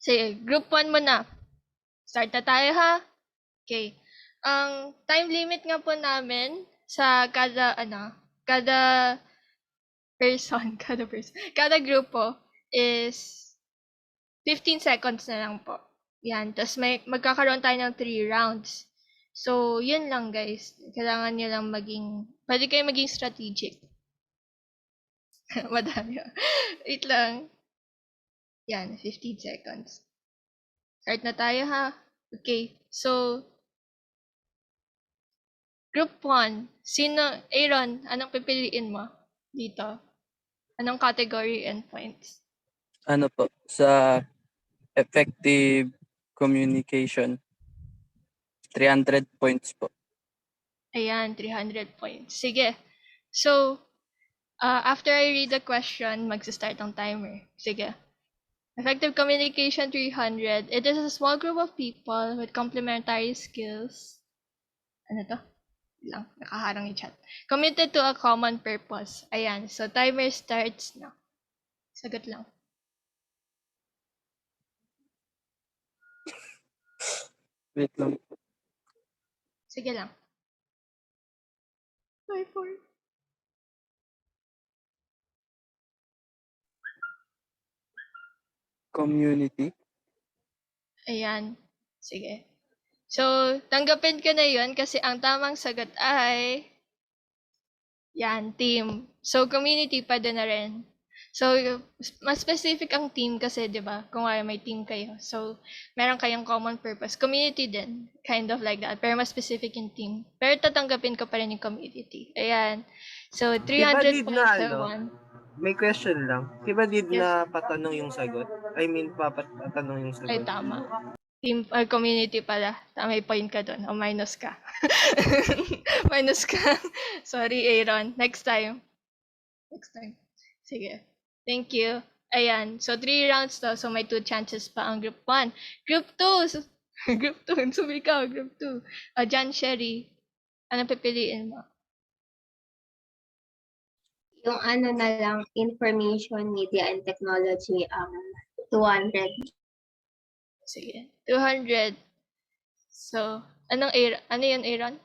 Sige, Group 1 muna. Start na tayo ha. Okay. Ang time limit nga po namin sa kada kada grupo is 15 seconds na lang po. Yan, tapos magkakaroon tayo ng 3 rounds. So, yun lang guys. Kailangan nyo lang pwede kayo maging strategic. Madami. Wait lang. Yan, 15 seconds. Start na tayo ha. Okay, so, Group 1, Aaron, anong pipiliin mo dito? Anong category and points? Ano po, sa effective communication, 300 points po. Ayan, 300 points. Sige. So, after I read the question, mag-start ang timer. Sige. Effective communication 300. It is a small group of people with complementary skills. Ano to? Lang, nakaharang yung chat. Committed to a common purpose. Ayan, so timer starts na. Sagot lang. Wait lang. Sige lang. 5, 4. Community. Ayan. Sige. So, tanggapin ko na yun kasi ang tamang sagot ay yan, team. So, community pa din na rin. So, mas specific ang team kasi, di ba? Kung may team kayo. So, meron kayong common purpose. Community din. Kind of like that. Pero mas specific yung team. Pero tatanggapin ko pa rin yung community. Ayan. So, 300 points sa one. May question lang. Diba na patanong yung sagot? I mean, patanong yung sagot. Ay, tama. Team community pala. May point ka doon. O minus ka. Minus ka. Sorry, Aaron. Next time. Sige. Thank you. Ayan. So, 3 rounds to. So, may 2 chances pa ang group 1. Group 2. Group 2. Sumikaw. Group 2. Jan Sherry. Anong pipiliin mo? Yung na lang, information, media, and technology, 200. Sige. 200. So, ano yun, Aaron?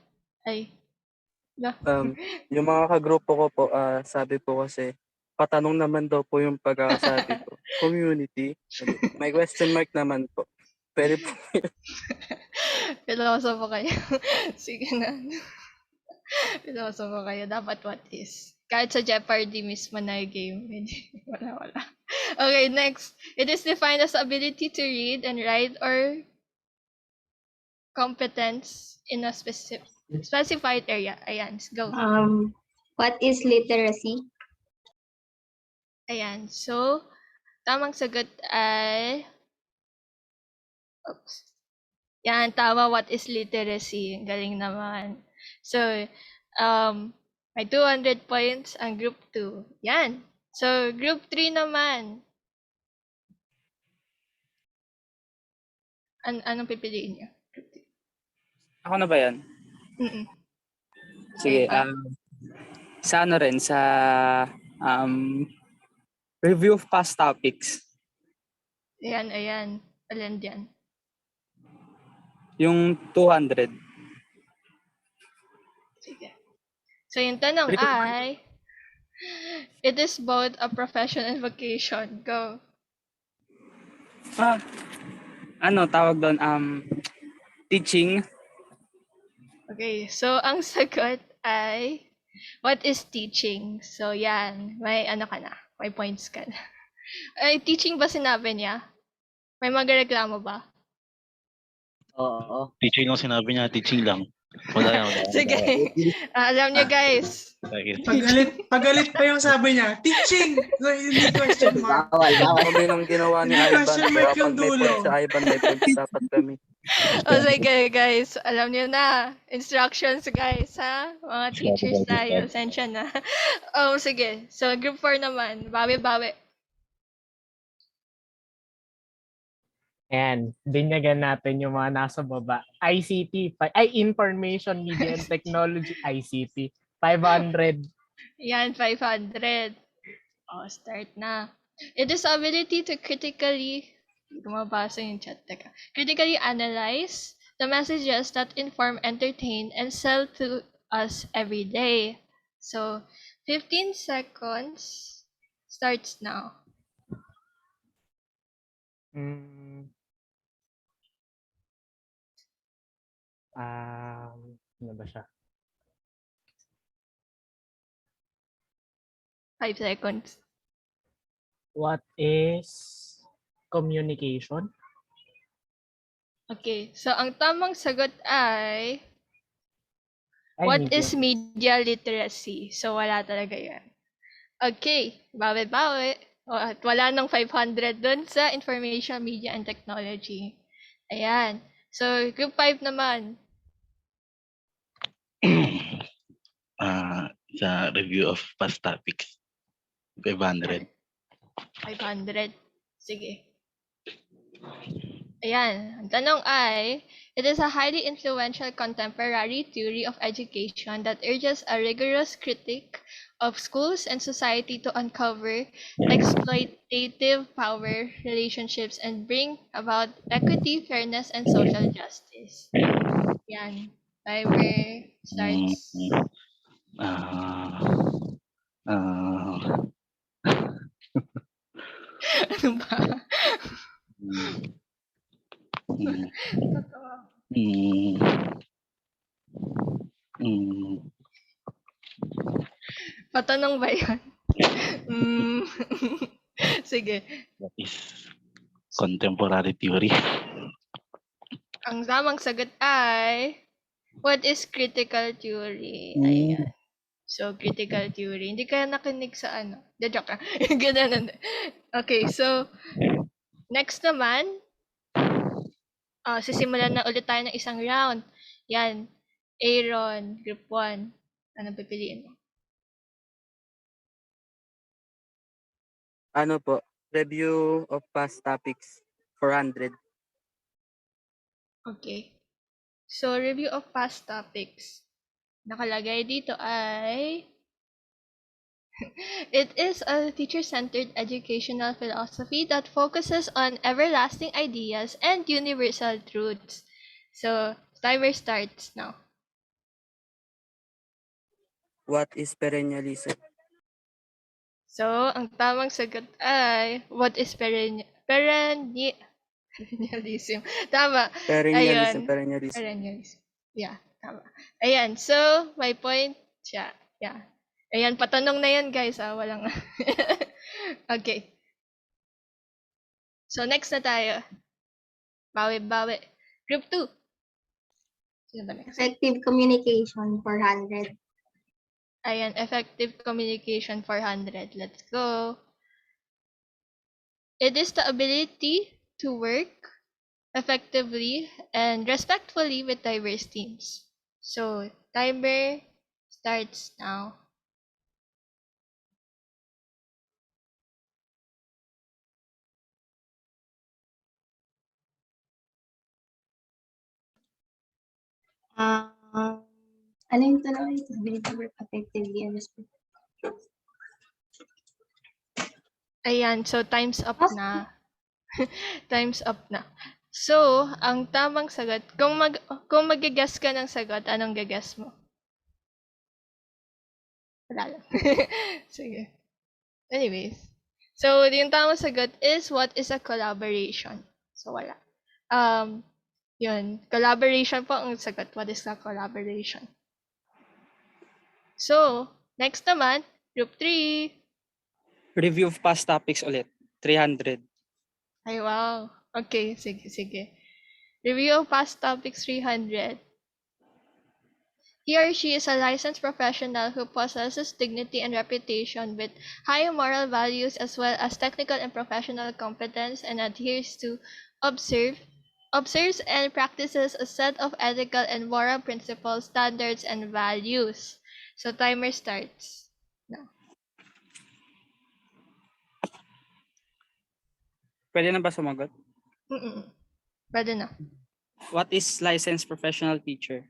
Ay. No. Yung mga kagrupo ko po, sabi po kasi, patanong naman daw po yung pagkakasabi ko. Community. May question mark naman po. Pwede po. Piloso po kayo. Sige na. Piloso po kayo. Dapat what is. Kahit sa Jeopardy mismo na game. Wala. Okay, next. It is defined as ability to read and write or competence in a specified area. Ayan, go. What is literacy? Ayan, so, tamang sagot ay... Oops. Yan, tama. What is literacy? Galing naman. So, may 200 points ang group 2. Yan. So, group 3 naman. Anong pipiliin niyo? Ako na ba yan? Sige, sa Review of past topics. Ayan. Alin yan? Yung 200. Sige. So yung tanong ay, it is both a profession and vocation. Go. Ano tawag doon? Teaching. Okay, so ang sagot ay, what is teaching? So yan, may ano ka na, may points ka na. Ay, teaching ba sinabi niya? May magreklamo ba? Oo. Teaching lang sinabi niya, teaching lang. Wala. Sige. Alam niyo guys. Pagalit pa yung sabi niya, teaching! So, hindi question mark. Kami nang ginawa ni Hindi Ivan. question Kaya mark pag yung may dulo. point sa Ivan, may point dapat kami. O sige guys, alam niyo na. Instructions guys, ha? Mga teachers tayo, sensya na. Sige. So group 4 naman, bawi-bawi. Ayan, binyagan natin yung mga nasa baba. ICT, Information Media and Technology, ICT, 500. Yan, 500. Start na. It is ability to critically, mabasa yung chat, teka. Critically analyze the messages that inform, entertain, and sell to us every day. So, 15 seconds starts now. Ano ba siya? 5 seconds. What is communication? Okay, so ang tamang sagot ay what media. is media literacy? So wala talaga yan. Okay, bawi-bawi. At wala nang 500 dun sa Information Media and Technology. Ayan. So group 5 naman. Sa review of past topics, 500. 500. Sige. Ayan. Ang tanong ay, it is a highly influential contemporary theory of education that urges a rigorous critique of schools and society to uncover exploitative power relationships and bring about equity, fairness, and social justice. Yan. Timer starts. Ano ba? Patanong ba yan? Sige. What is contemporary theory? Ang tamang sagot ay, what is critical theory? Ayan. So, critical theory. Hindi kaya nakinig sa ano. Joke lang. Ganun. Okay, so, next naman, sisimulan na ulit tayo ng isang round. Yan. Aaron, group 1. Ano pipiliin mo? Ano po? Review of past topics, 400. Okay. So, review of past topics. Nakalagay dito ay it is a teacher-centered educational philosophy that focuses on everlasting ideas and universal truths. So, timer starts now. What is perennialism? So, ang tamang sagot ay, what is perennialism? Tama. Perennialism. Perennialism. Yeah, tama. Ayan, so, may point siya. Yeah. Ayan, patanong na yan, guys. Walang... Okay. So, next na tayo. Bawi-bawi. Group 2. Sino ba next? Effective communication, 400. Ayan, effective communication 400. Let's go. It is the ability to work effectively and respectfully with diverse teams. So, timer starts now. Ano yung tanong? Ability to work effectively and respectfully. Ayan, so time's up na. Time's up na. So, ang tamang sagot, kung mag-guess ka ng sagot, anong gagas mo? Wala lang. Sige. Anyways. So, yung tamang sagot is, what is a collaboration? So, wala. Yun. Collaboration po ang sagot. What is a collaboration? So, next naman, group 3. Review of past topics ulit. 300. Ay, wow. Okay, sige. Review of past topics 300. He or she is a licensed professional who possesses dignity and reputation with high moral values as well as technical and professional competence and adheres to observes and practices a set of ethical and moral principles, standards, and values. So timer starts now. Pwede na ba sumagot? Pwede na. What is licensed professional teacher?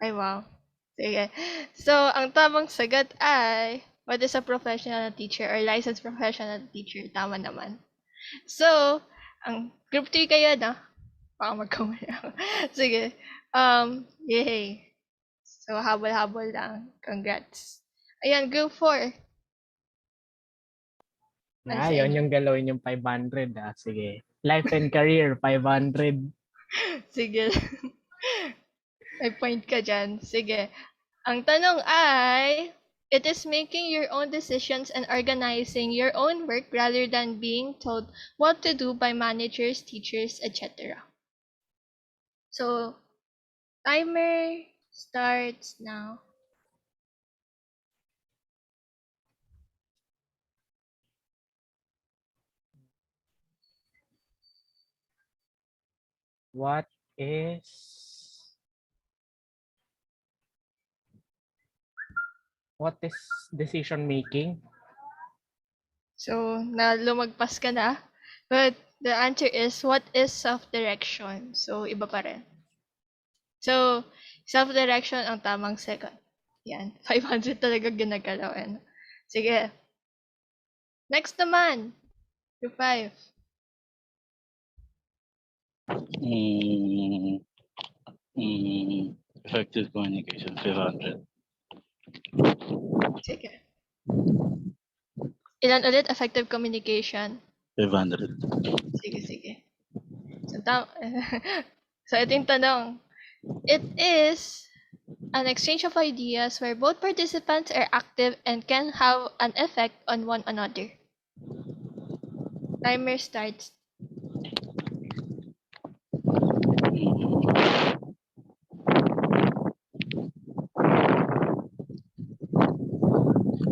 Ay, wow. Sige. So, ang tamang sagot ay, what is a professional teacher or licensed professional teacher? Tama naman. So, ang group 3 kayo na. Baka magkamali ako. Sige. Yay. So, habol-habol lang. Congrats. Ayan, group 4. Yun yung galawin yung 500. Sige. Life and career, 500. Sige. May point ka dyan. Sige. Ang tanong ay, it is making your own decisions and organizing your own work rather than being told what to do by managers, teachers, etc. So, timer starts now. What is decision making? So, lumagpas ka na. But the answer is, what is self-direction? So, iba pa rin. So, self-direction ang tamang sagot. Yan. 500 talaga ginagalawin. Sige. Next naman. Group 5. Effective communication, 500. Sige. Ilan ulit? Effective communication. 500. Sige. So, ito yung tanong. It is an exchange of ideas where both participants are active and can have an effect on one another. Timer starts.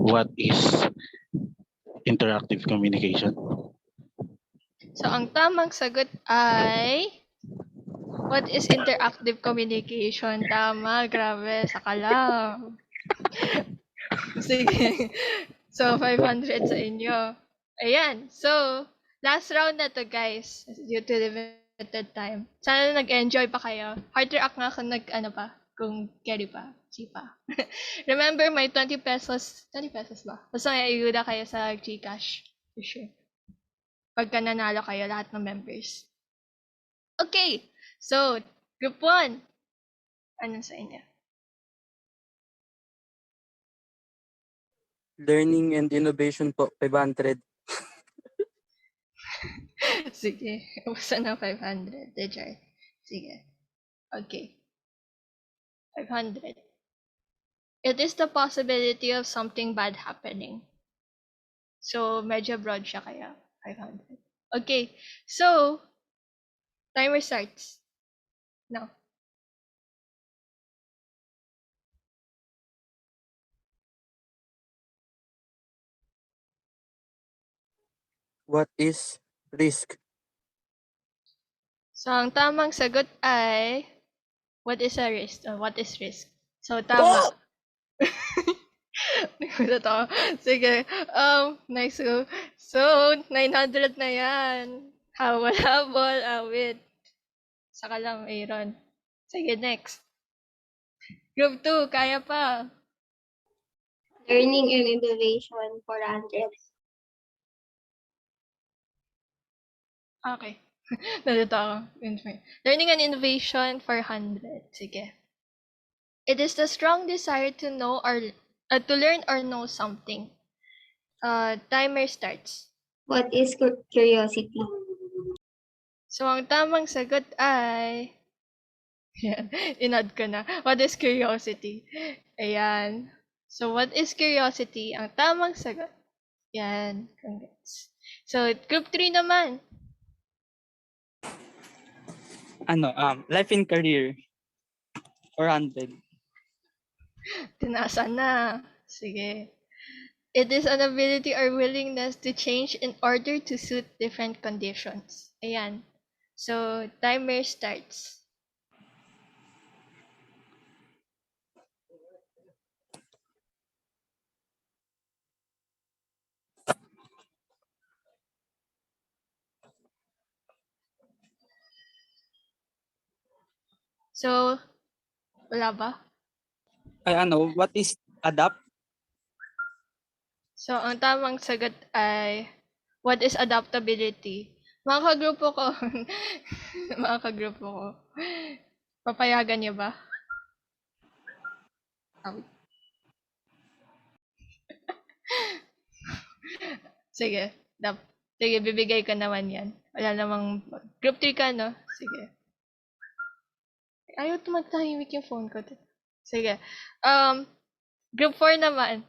What is interactive communication? So, ang tamang sagot ay, what is interactive communication? Tama, grabe, saka lang. Sige. So, 500 sa inyo. Ayan. So, last round na to, guys. Due to limited time. Sana nag-enjoy pa kayo. Hard react nga kung kung carry pa. Chipa. Remember, may 20 pesos. 20 pesos ba? Basta may ayuda kayo sa Gcash. For sure. Pagka nanalo kayo, lahat ng members. Okay. So, group 1. Ano sa inyo? Learning and innovation po, 500. Sige. Basta na 500. Dejar. Sige. Okay. 500. It is the possibility of something bad happening. So, medyo broad siya kaya 500. Okay. So, timer starts. Now. What is risk? So, ang tamang sagot ay, what is a risk? What is risk? So, tama. Nagulat ako. Sige. Nice. So, 900 na yan. Habol-habol, awit. Saka lang, Aaron. Sige, next. Group 2, kaya pa. Learning and innovation, 400. Okay. Nalito ako. Learning and innovation 400. Sige. It is the strong desire to know or to learn or know something. Timer starts. What is curiosity? So, ang tamang sagot ay... Yan, inad ko na. What is curiosity? Ayan. So, what is curiosity? Ang tamang sagot. Yan. Congrats. So, group 3 naman. Life and career 400. Tinasa na. Sige. It is an ability or willingness to change in order to suit different conditions. Ayan. So, timer starts. So, wala ba? What is adapt? So, ang tamang sagot ay, what is adaptability? Mga kagrupo ko, mga kagrupo ko, papayagan niyo ba? Sige, sige, bibigay ko naman yan. Wala namang, group 3 ka, no? Sige. Ayaw tumagtahimik yung phone ko. Sige. Group 4 naman.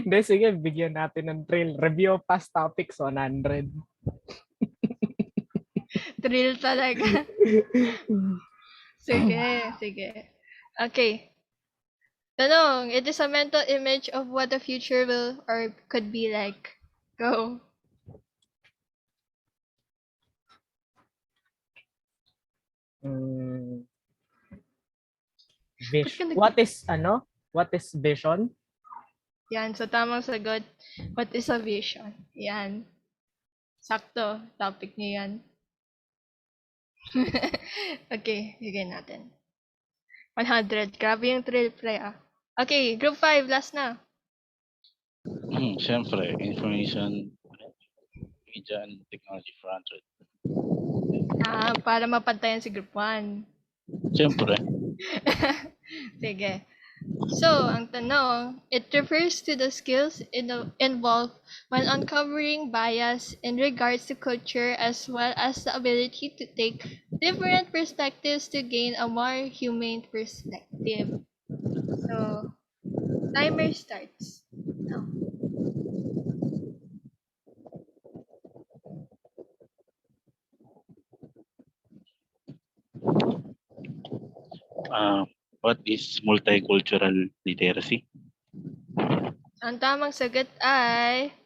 Hindi, sige, bigyan natin ng thrill. Review of past topics 100. Thrill talaga. Sige, sige. Okay. Tanong, it is a mental image of what the future will or could be like. Go. Vision. What is vision? Yan, so tamang sagot. What is a vision? Yan. Sakto, topic niyo yan. Okay, bigay natin. 100. Grabe yung thrill play ah. Okay, group 5, last na. Siyempre, information, media, and technology 400. Para mapantayan si group 1. Siyempre. Sige. So, ang tanong, it refers to the skills involved when uncovering bias in regards to culture as well as the ability to take different perspectives to gain a more humane perspective. So, timer starts now. What is multicultural literacy? Ang tamang sagot ay,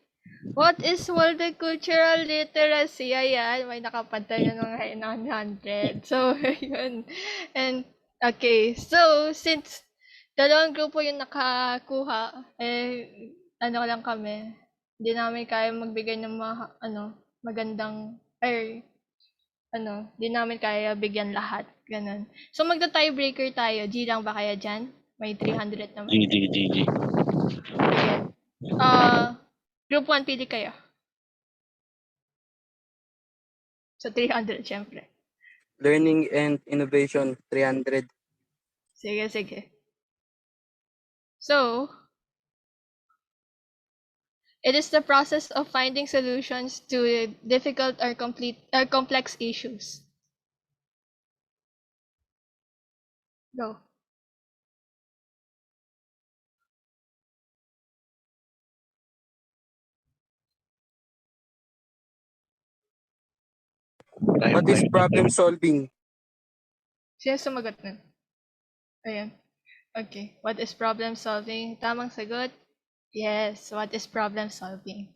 what is multicultural literacy? Ayan, may nakapantay na ng 900. So, yun. And, okay. So, since dalawang grupo yung nakakuha, ano lang kami, hindi namin kaya magbigay ng magandang, hindi namin kaya bigyan lahat. Ganun. So, magta-tiebreaker tayo. G lang ba kaya dyan? May 300 naman. G. Group 1, pili kayo. So, 300, syempre. Learning and innovation 300. Sige, sige. So, it is the process of finding solutions to difficult or complex issues. Go. What is problem solving? Sino sumagot nun? Ayan. Okay. What is problem solving? Tamang sagot? Yes. What is problem solving?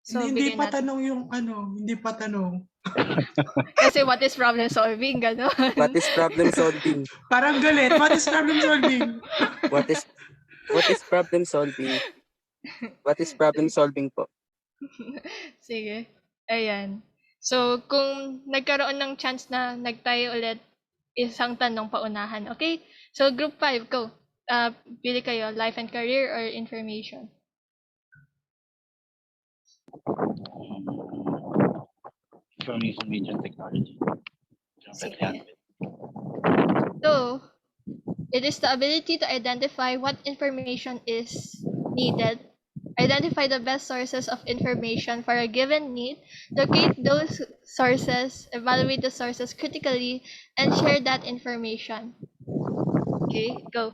So, hindi pa natin. tanong yung hindi pa tanong. Kasi what is problem solving? Ganon. What is problem solving? Parang galit. What is problem solving? What is problem solving? What is problem solving po? Sige. Ayan. So, kung nagkaroon ng chance na nagtayo ulit, isang tanong paunahan. Okay? So, group 5, go. Pili kayo, life and career or information? Information media and technology. Sige. So, it is the ability to identify what information is needed, identify the best sources of information for a given need, locate those sources, evaluate the sources critically, and share that information. Okay, go.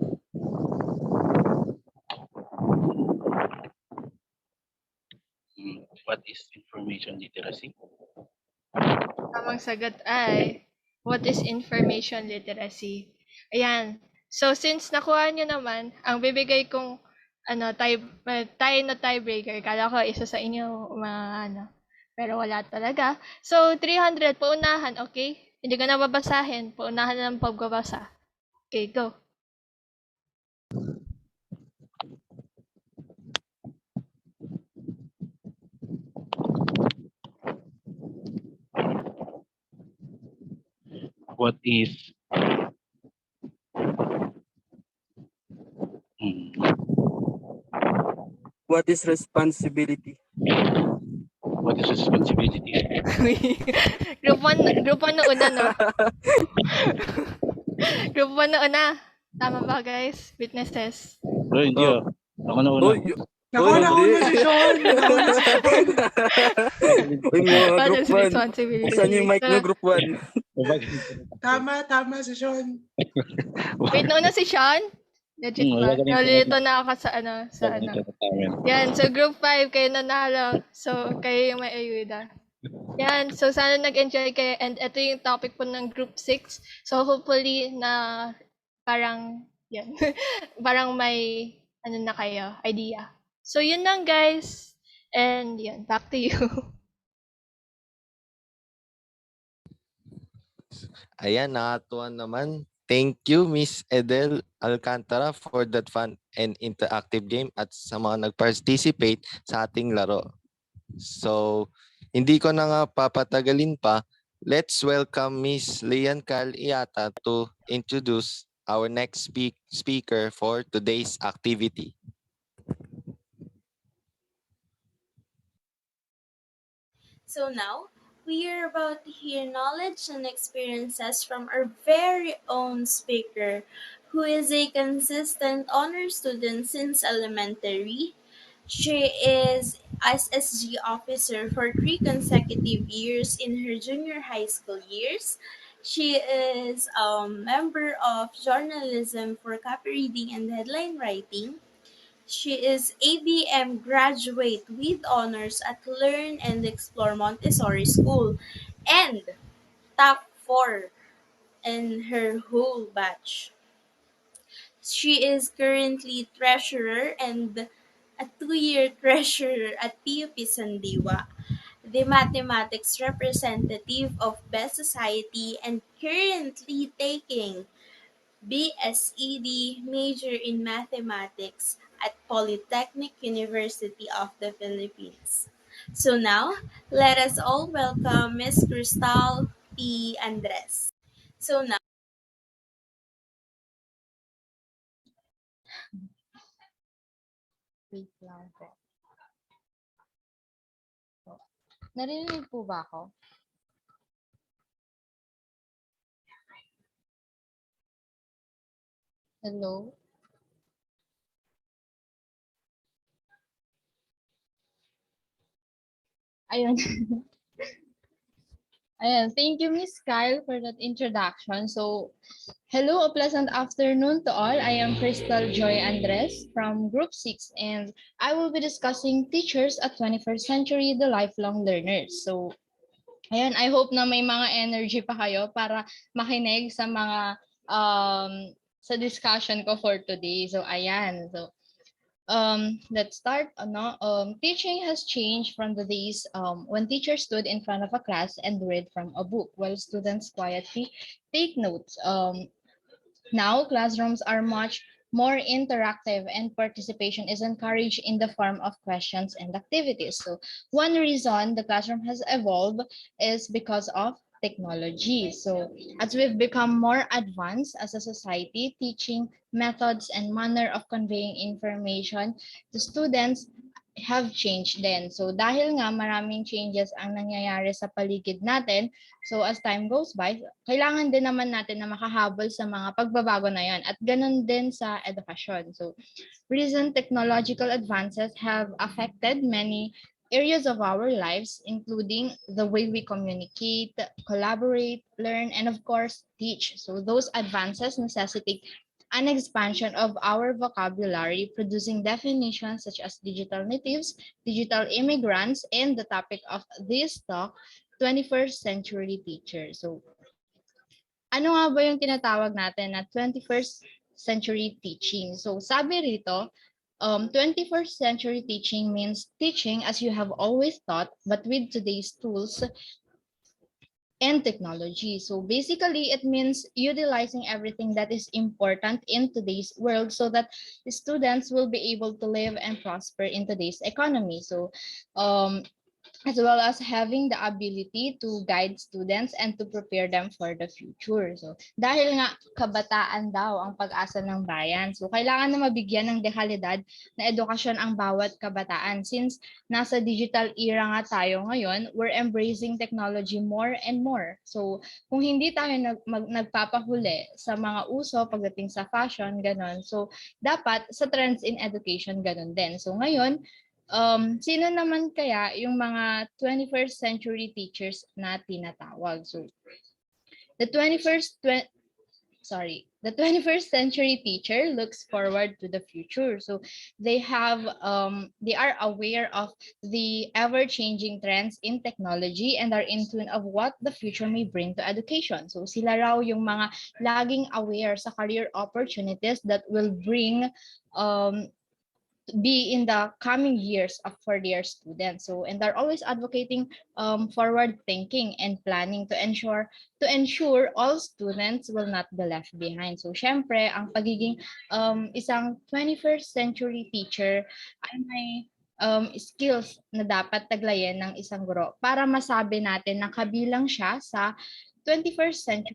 What is information literacy? Tamang sagot ay, what is information literacy? Ayan. So, since nakuha nyo naman, ang bibigay kong tayo na tiebreaker, kala ko isa sa inyo pero wala talaga. So, 300, paunahan, okay? Hindi ko na babasahin, paunahan na ng pagbabasa. Okay, go. What is What is responsibility? what is responsibility? Group 1 na una, no? Group 1 na una. Tama ba, guys? Witnesses. Hindi Ako na una. Nauna si Shaun. Nauna si Shaun. Uy, mga What group is 1. responsibility? Saan yung mic nyo, group 1? Tama si Shaun. Wait, nauna si Shaun? Legit ba? Nalilito na ako sa Yan, so group 5, kayo nanalo. So, kayo yung may ayuda. Yan, so sana nag-enjoy kayo. And ito yung topic po ng group 6. So, hopefully na parang, yan, parang may, na kayo, idea. So, yun lang guys. And yan, back to you. Ayan, nakatuwa naman. Thank you, Miss Edelaine Alcantara, for that fun and interactive game at sa mga nag-participate sa ating laro. So, hindi ko na nga papatagalin pa. Let's welcome Miss Khylle Eata to introduce our next speaker for today's activity. So now, we are about to hear knowledge and experiences from our very own speaker, who is a consistent honor student since elementary. She is SSG officer for 3 consecutive years in her junior high school years. She is a member of journalism for copy reading and headline writing. She is ABM graduate with honors at Learn and Explore Montessori School and top 4 in her whole batch. She is currently treasurer and a 2-year treasurer at PUP Sandiwa, the mathematics representative of Best Society, and currently taking BSED major in mathematics at Polytechnic University of the Philippines. So now, let us all welcome Miss Kristal Joy Andres. So now, Wait lang po. Narinig po ba ako? Hello? Ayun. Ayan, thank you, Miss Khylle, for that introduction. So, hello, a pleasant afternoon to all. I am Kristal Joy Andres from Group 6, and I will be discussing teachers at 21st century, the lifelong learners. So, ayan, I hope na may mga energy pa kayo para makinig sa mga sa discussion ko for today. So, ayan. So, let's start. Teaching has changed from the days when teachers stood in front of a class and read from a book while students quietly take notes. Now classrooms are much more interactive and participation is encouraged in the form of questions and activities. So one reason the classroom has evolved is because of technology. So as we've become more advanced as a society, teaching methods and manner of conveying information to students have changed din. So dahil nga maraming changes ang nangyayari sa paligid natin, so as time goes by, kailangan din naman natin na makahabol sa mga pagbabago na yan. At ganun din sa edukasyon. So recent technological advances have affected many areas of our lives, including the way we communicate, collaborate, learn, and of course, teach. So those advances necessitate an expansion of our vocabulary, producing definitions such as digital natives, digital immigrants, and the topic of this talk, 21st century teachers. So ano nga ba yung tinatawag natin na 21st century teaching? So sabi rito, 21st century teaching means teaching as you have always taught, but with today's tools and technology. So basically, it means utilizing everything that is important in today's world so that students will be able to live and prosper in today's economy. So as well as having the ability to guide students and to prepare them for the future. So, dahil nga kabataan daw ang pag-asa ng bayan, so kailangan na mabigyan ng dekalidad na edukasyon ang bawat kabataan. Since nasa digital era nga tayo ngayon, we're embracing technology more and more. So, kung hindi tayo nagpapahuli sa mga uso pagdating sa fashion, ganon. So, dapat sa trends in education, ganon din. So, ngayon, sino naman kaya yung mga 21st century teachers na tinatawag? So, the 21st century teacher looks forward to the future. So they are aware of the ever-changing trends in technology and are in tune of what the future may bring to education. So sila raw yung mga laging aware sa career opportunities that will bring be in the coming years for their students. So, and they're always advocating forward thinking and planning to ensure all students will not be left behind. So, syempre, ang pagiging isang 21st century teacher ay may skills na dapat taglayin ng isang guro para masabi natin na kabilang siya sa 21st century.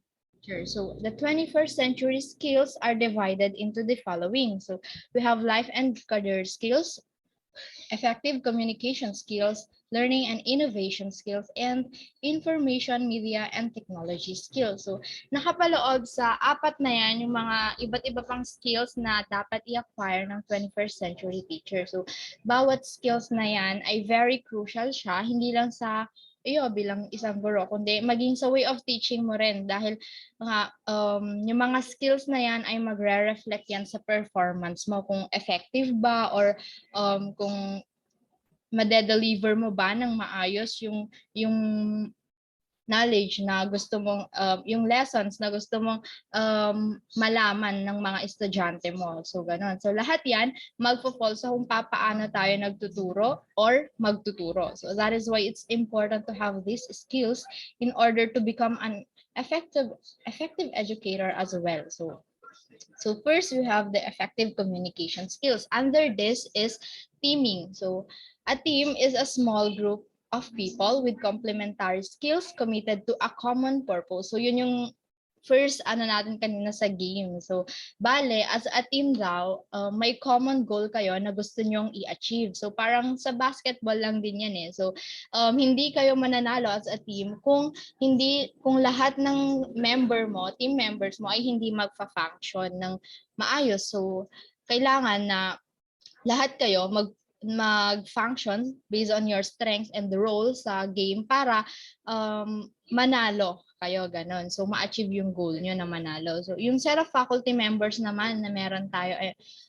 So the 21st century skills are divided into the following. So we have life and career skills, effective communication skills, learning and innovation skills, and information, media, and technology skills. So nakapaloob sa apat na yan yung mga iba't iba pang skills na dapat i-acquire ng 21st century teacher. So bawat skills na yan ay very crucial siya, hindi lang sa bilang isang guro, kundi maging sa way of teaching mo rin dahil yung mga skills na yan ay magre-reflect yan sa performance mo kung effective ba or kung made-deliver mo ba ng maayos yung knowledge na gusto mong yung lessons na gusto mong malaman ng mga estudyante mo. So ganoon. So lahat 'yan magfo-fall sa kung paano tayo nagtuturo or magtuturo. So that is why it's important to have these skills in order to become an effective educator as well. So first we have the effective communication skills. Under this is teaming. So a team is a small group of people with complementary skills committed to a common purpose. So yun yung first natin kanina sa game. So bale, as a team daw, may common goal kayo na gusto nyong i-achieve. So parang sa basketball lang din yan eh. So hindi kayo mananalo as a team kung lahat ng team members mo ay hindi magfa-function ng maayos. So kailangan na lahat kayo mag-function based on your strengths and the role sa game para manalo kayo, ganon. So, ma-achieve yung goal nyo na manalo. So, yung set of faculty members naman na meron tayo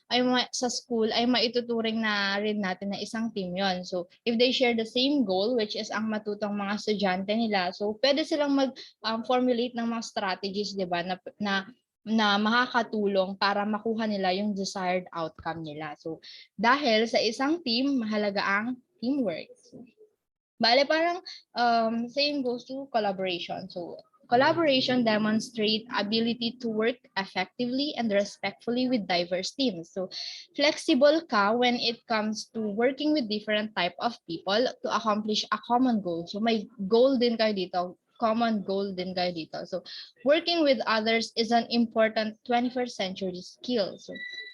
ay sa school ay maituturing na rin natin na isang team yon. So, if they share the same goal, which is ang matutong mga estudyante nila, so pwede silang mag-formulate ng mga strategies, di ba, na makakatulong para makuha nila yung desired outcome nila. So, dahil sa isang team, mahalaga ang teamwork. So, bale, parang same goes to collaboration. So, collaboration demonstrates ability to work effectively and respectfully with diverse teams. So, flexible ka when it comes to working with different type of people to accomplish a common goal. So, may goal din kayo dito. Common goal din kayo dito. So, working with others is an important 21st century skill. So,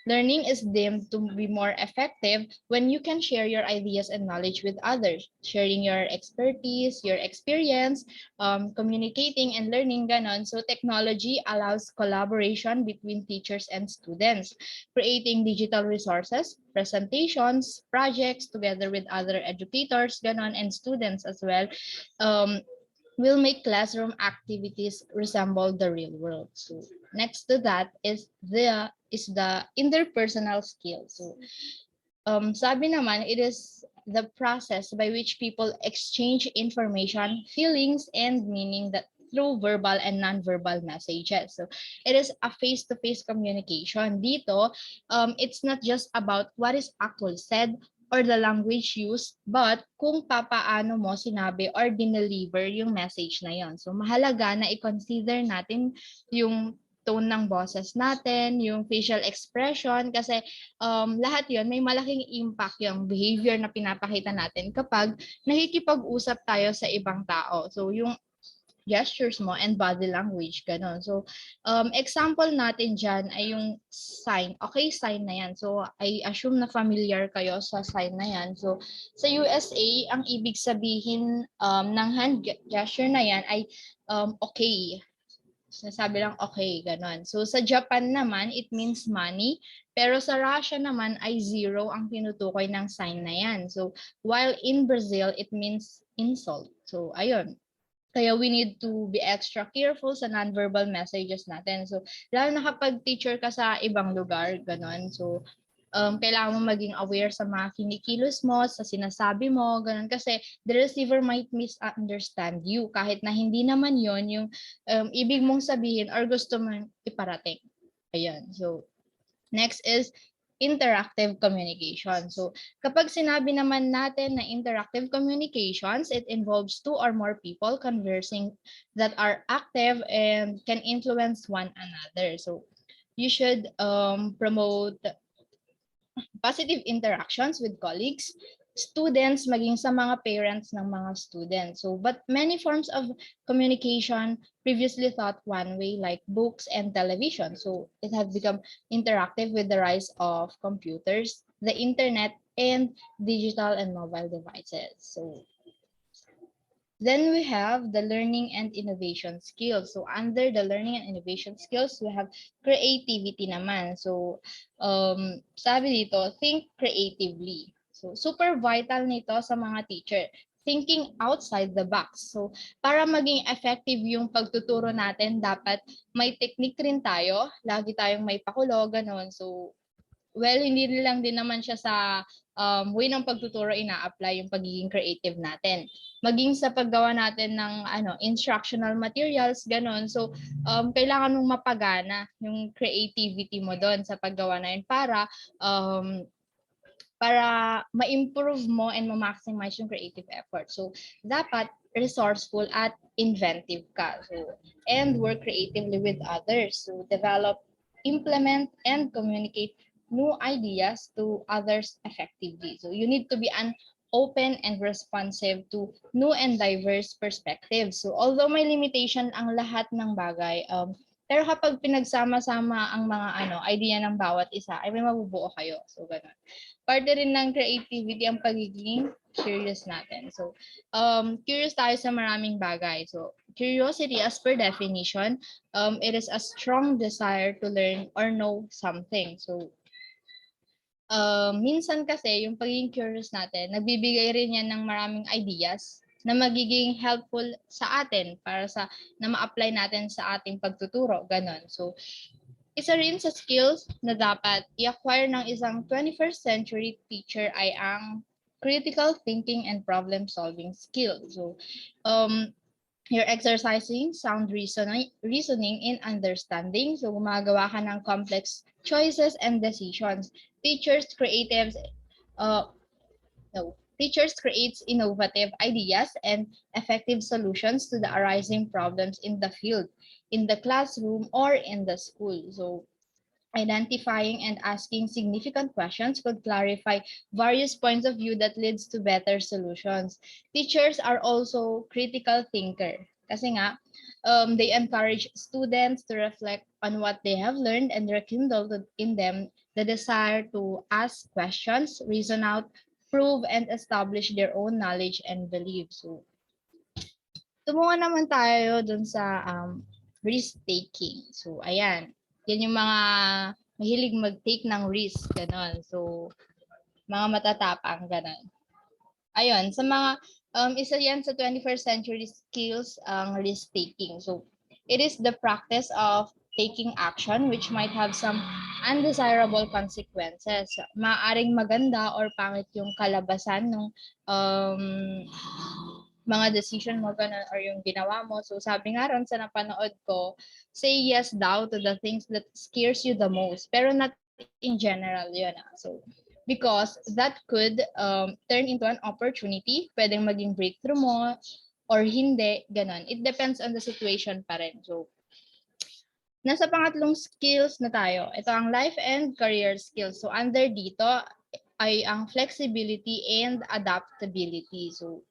Learning is deemed to be more effective when you can share your ideas and knowledge with others, sharing your expertise, your experience, communicating and learning ganon. So technology allows collaboration between teachers and students, creating digital resources, presentations, projects together with other educators, ganon, and students as well. Um, will make classroom activities resemble the real world. So next to that is the interpersonal skills. So sabi naman, it is the process by which people exchange information, feelings, and meaning that through verbal and non-verbal messages. So it is a face-to-face communication. Dito, it's not just about what is actually said or the language used, but kung papaano mo sinabi or dineliver yung message na yon. So mahalaga na i-consider natin yung tone ng boses natin, yung facial expression, kasi lahat yon may malaking impact yung behavior na pinapakita natin kapag nakikipag-usap tayo sa ibang tao. So yung gestures mo and body language, ganun. So, example natin dyan ay yung sign. Okay, sign na yan. So, I assume na familiar kayo sa sign na yan. So, sa USA, ang ibig sabihin ng hand gesture na yan ay okay. Sinasabi lang okay, ganon. So sa Japan naman, it means money. Pero sa Russia naman ay zero ang tinutukoy ng sign na yan. So while in Brazil, it means insult. So ayun. Kaya we need to be extra careful sa nonverbal messages natin. So lalo na kapag teacher ka sa ibang lugar, ganon. So kailangan mo maging aware sa mga kinikilos mo, sa sinasabi mo, ganun. Kasi the receiver might misunderstand you kahit na hindi naman yon yung ibig mong sabihin or gusto mong iparating. Ayan. So, next is interactive communication. So, kapag sinabi naman natin na interactive communications, it involves two or more people conversing that are active and can influence one another. So, you should promote positive interactions with colleagues, students, maging sa mga parents ng mga students. So, but many forms of communication previously thought one way, like books and television. So, it has become interactive with the rise of computers, the internet, and digital and mobile devices. So, then we have the learning and innovation skills. So under the learning and innovation skills, we have creativity naman. So sabi dito, think creatively. So super vital nito sa mga teacher. Thinking outside the box. So para maging effective yung pagtuturo natin, dapat may technique rin tayo. Lagi tayong may pakulo, ganun. So well, hindi lang din naman siya sa way ng pagtuturo ina-apply yung pagiging creative natin. Maging sa paggawa natin ng instructional materials, ganon. So, kailangan mong mapagana yung creativity mo doon sa paggawa na yun para ma-improve mo and ma-maximize yung creative effort. So, dapat resourceful at inventive ka. So, and work creatively with others. So, develop, implement, and communicate new ideas to others effectively. So you need to be open and responsive to new and diverse perspectives. So although may limitation ang lahat ng bagay, pero kapag pinagsama-sama ang mga idea ng bawat isa, ay may mabubuo kayo. So ganun. Parte rin ng creativity ang pagiging curious natin. So curious tayo sa maraming bagay. So curiosity, as per definition, it is a strong desire to learn or know something. So minsan kasi yung pagiging curious natin, nagbibigay rin yan ng maraming ideas na magiging helpful sa atin para na ma-apply natin sa ating pagtuturo, ganon. So, isa rin sa skills na dapat i-acquire ng isang 21st century teacher ay ang critical thinking and problem solving skills. So, you're exercising sound reasoning in understanding. So, gumagawa ka ng complex choices and decisions. Teachers creates innovative ideas and effective solutions to the arising problems in the field, in the classroom, or in the school. So, identifying and asking significant questions could clarify various points of view that leads to better solutions. Teachers are also critical thinker. Kasi nga, they encourage students to reflect on what they have learned and rekindle in them the desire to ask questions, reason out, prove, and establish their own knowledge and beliefs. So, tumungo naman tayo dun sa risk-taking. So, ayan. Yan yung mga mahilig mag-take ng risk, gano'n. So, mga matatapang, gano'n. Ayun, sa mga, isa yan sa 21st century skills ang risk-taking. So, it is the practice of taking action which might have some undesirable consequences. Maaring maganda or pangit yung kalabasan ng mga decision mo ganun or yung ginawa mo. So sabi nga ron sa napanood ko, say yes daw to the things that scares you the most, pero not in general yun. So because that could turn into an opportunity, pwedeng maging breakthrough mo or hindi, ganun. It depends on the situation pa rin. So nasa pangatlong skills na tayo. Ito ang life and career skills. So under dito ay ang flexibility and adaptability. So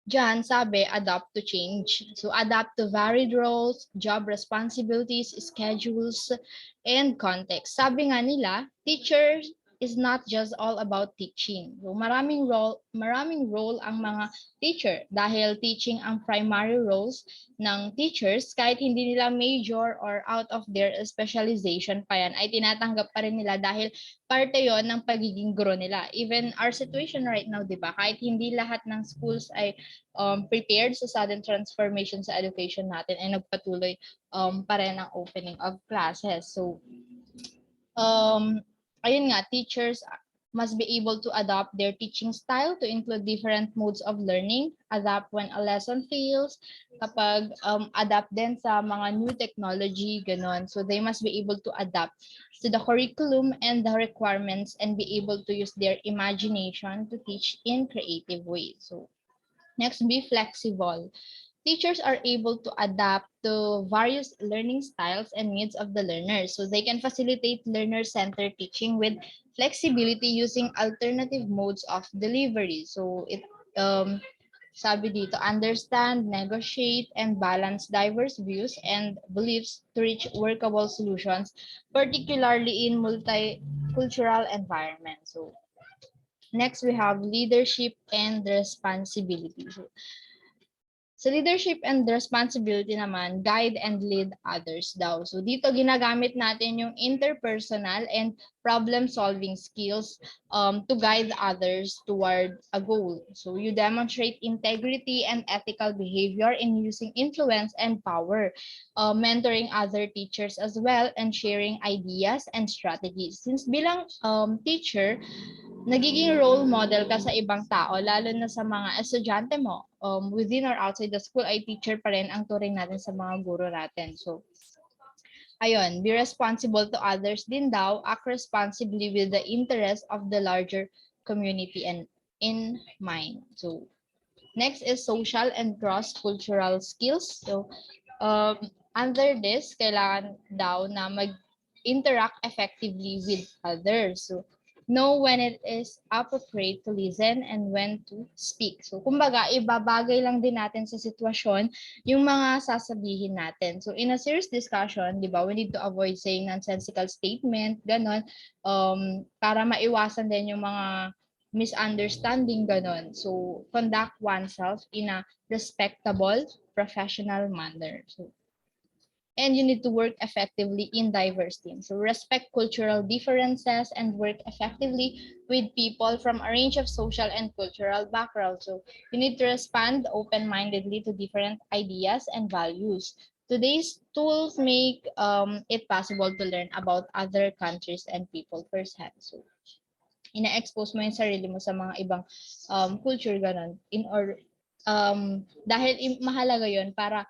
Diyan, sabi, adapt to change. So, adapt to varied roles, job responsibilities, schedules, and context. Sabi nga nila, teachers is not just all about teaching. So, maraming role ang mga teacher dahil teaching ang primary roles ng teachers kahit hindi nila major or out of their specialization pa yan ay tinatanggap pa rin nila dahil parte yon ng pagiging guro nila. Even our situation right now, di ba? Kahit hindi lahat ng schools ay prepared sa sudden transformation sa education natin ay nagpatuloy pa rin ang opening of classes. So, ayun nga, teachers must be able to adapt their teaching style to include different modes of learning, adapt when a lesson fails, kapag adapt din sa mga new technology, ganon. So they must be able to adapt to the curriculum and the requirements and be able to use their imagination to teach in creative ways. So next, be flexible. Teachers are able to adapt to various learning styles and needs of the learners. So they can facilitate learner-centered teaching with flexibility using alternative modes of delivery. So it sabi dito, understand, negotiate, and balance diverse views and beliefs to reach workable solutions, particularly in multicultural environments. So next, we have leadership and responsibility. Sa leadership and responsibility naman, guide and lead others daw. So dito ginagamit natin yung interpersonal and problem-solving skills to guide others toward a goal. So you demonstrate integrity and ethical behavior in using influence and power, mentoring other teachers as well, and sharing ideas and strategies. Since bilang teacher, nagiging role model ka sa ibang tao, lalo na sa mga estudyante mo, within or outside the school, ay teacher pa rin ang turing natin sa mga guro natin. So, ayun, be responsible to others din daw, act responsibly with the interest of the larger community and in mind. So, next is social and cross-cultural skills. So, under this, kailangan daw na mag-interact effectively with others. So, know when it is appropriate to listen and when to speak. So, kumbaga, ibabagay lang din natin sa sitwasyon yung mga sasabihin natin. So, in a serious discussion, di ba, we need to avoid saying nonsensical statement, ganon, para maiwasan din yung mga misunderstanding, ganon. So, conduct oneself in a respectable, professional manner. So, and you need to work effectively in diverse teams. So respect cultural differences and work effectively with people from a range of social and cultural backgrounds. So you need to respond open-mindedly to different ideas and values. Today's tools make it possible to learn about other countries and people firsthand. So ina-expose mo yung sarili mo sa mga ibang culture, ganun, in order dahil mahalaga yon para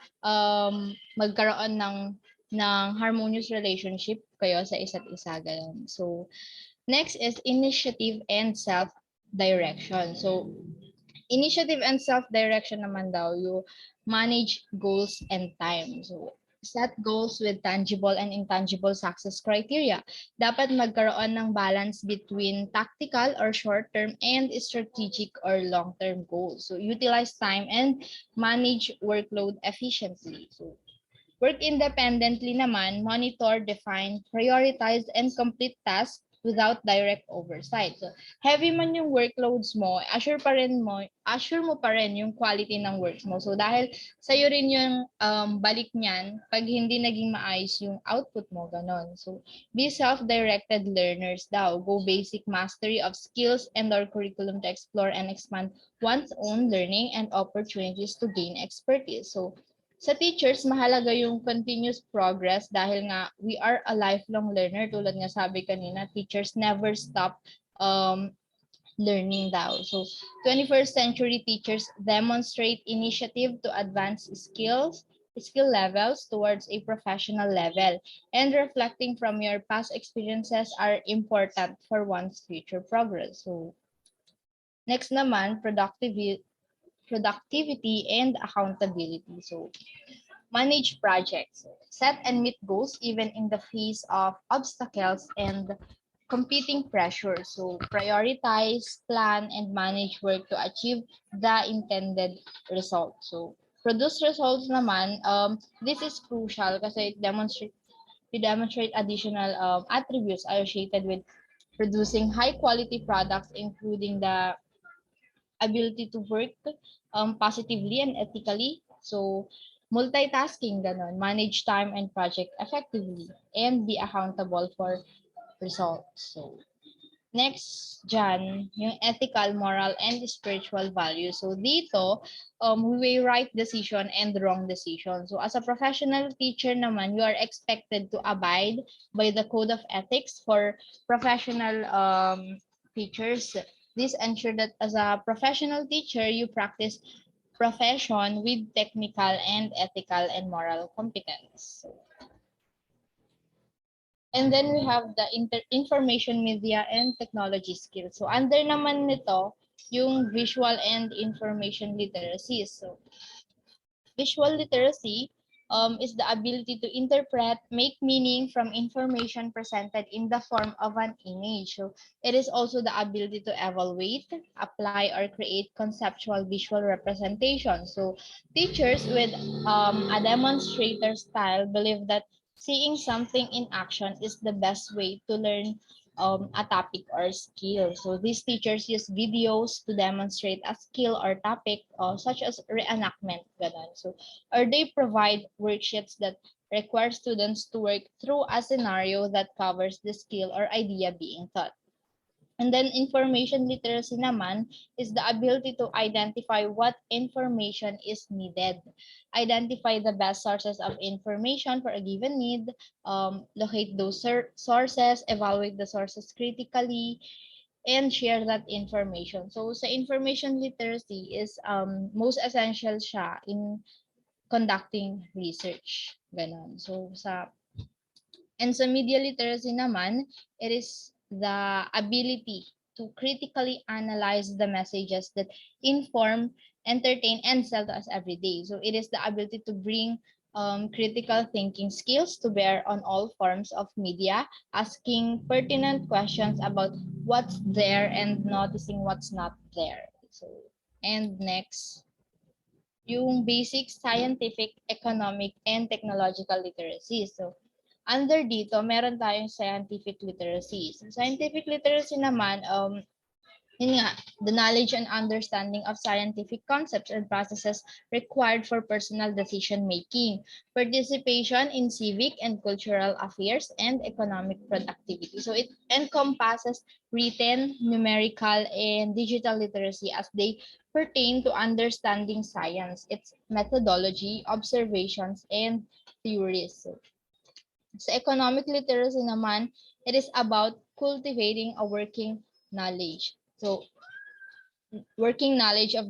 magkaroon ng harmonious relationship kayo sa isa't isa, ganun. So next is initiative and self-direction. So initiative and self-direction naman daw, you manage goals and time. So set goals with tangible and intangible success criteria. Dapat magkaroon ng balance between tactical or short-term and strategic or long-term goals. So utilize time and manage workload efficiently. So Work independently naman, monitor, define, prioritize, and complete tasks without direct oversight. So, heavy man yung workloads mo, assure mo pa rin yung quality ng works mo. So, dahil sa'yo rin yung balik niyan pag hindi naging maayos yung output mo, ganon. So, be self-directed learners daw. Go basic mastery of skills and or curriculum to explore and expand one's own learning and opportunities to gain expertise. So, sa teachers, mahalaga yung continuous progress dahil nga we are a lifelong learner. Tulad nga sabi kanina, teachers never stop learning daw. So, 21st century teachers demonstrate initiative to advance skill levels towards a professional level, and reflecting from your past experiences are important for one's future progress. So, next naman, productivity and accountability. So, manage projects, set and meet goals even in the face of obstacles and competing pressure. So, prioritize, plan, and manage work to achieve the intended result. So, produce results naman, this is crucial kasi it demonstrate additional attributes associated with producing high quality products, including the ability to work positively and ethically. So, multitasking, ganon, manage time and project effectively, and be accountable for results. So, next dyan, yung ethical, moral, and spiritual values. So, dito, we weigh right decision and wrong decision. So, as a professional teacher naman, you are expected to abide by the code of ethics for professional teachers. This ensure that as a professional teacher, you practice profession with technical and ethical and moral competence. And then we have the information media and technology skills. So under naman nito, yung visual and information literacy. So visual literacy is the ability to interpret, make meaning from information presented in the form of an image. So it is also the ability to evaluate, apply, or create conceptual visual representation. So teachers with a demonstrator style believe that seeing something in action is the best way to learn a topic or skill. So these teachers use videos to demonstrate a skill or topic, such as reenactment, ganun. So, or they provide worksheets that require students to work through a scenario that covers the skill or idea being taught. And then information literacy naman is the ability to identify what information is needed, identify the best sources of information for a given need, locate those sources, evaluate the sources critically, and share that information. So sa information literacy is most essential siya in conducting research. Ganon. So sa media literacy naman, it is the ability to critically analyze the messages that inform, entertain, and sell to us every day. So it is the ability to bring critical thinking skills to bear on all forms of media, asking pertinent questions about what's there and noticing what's not there. So, and next, yung basic scientific, economic, and technological literacy. So, under dito, meron tayong scientific literacy. So, scientific literacy naman, yun nga, the knowledge and understanding of scientific concepts and processes required for personal decision making, participation in civic and cultural affairs, and economic productivity. So it encompasses written, numerical, and digital literacy as they pertain to understanding science, its methodology, observations, and theories. So, sa economic literacy naman, it is about cultivating a working knowledge of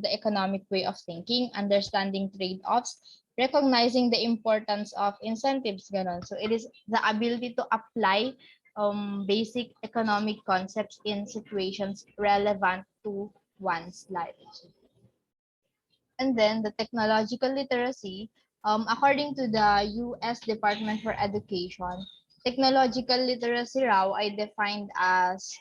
the economic way of thinking, understanding trade-offs, recognizing the importance of incentives, ganon. So it is the ability to apply basic economic concepts in situations relevant to one's life. And then the technological literacy, according to the U.S. Department for Education, technological literacy raw ay defined as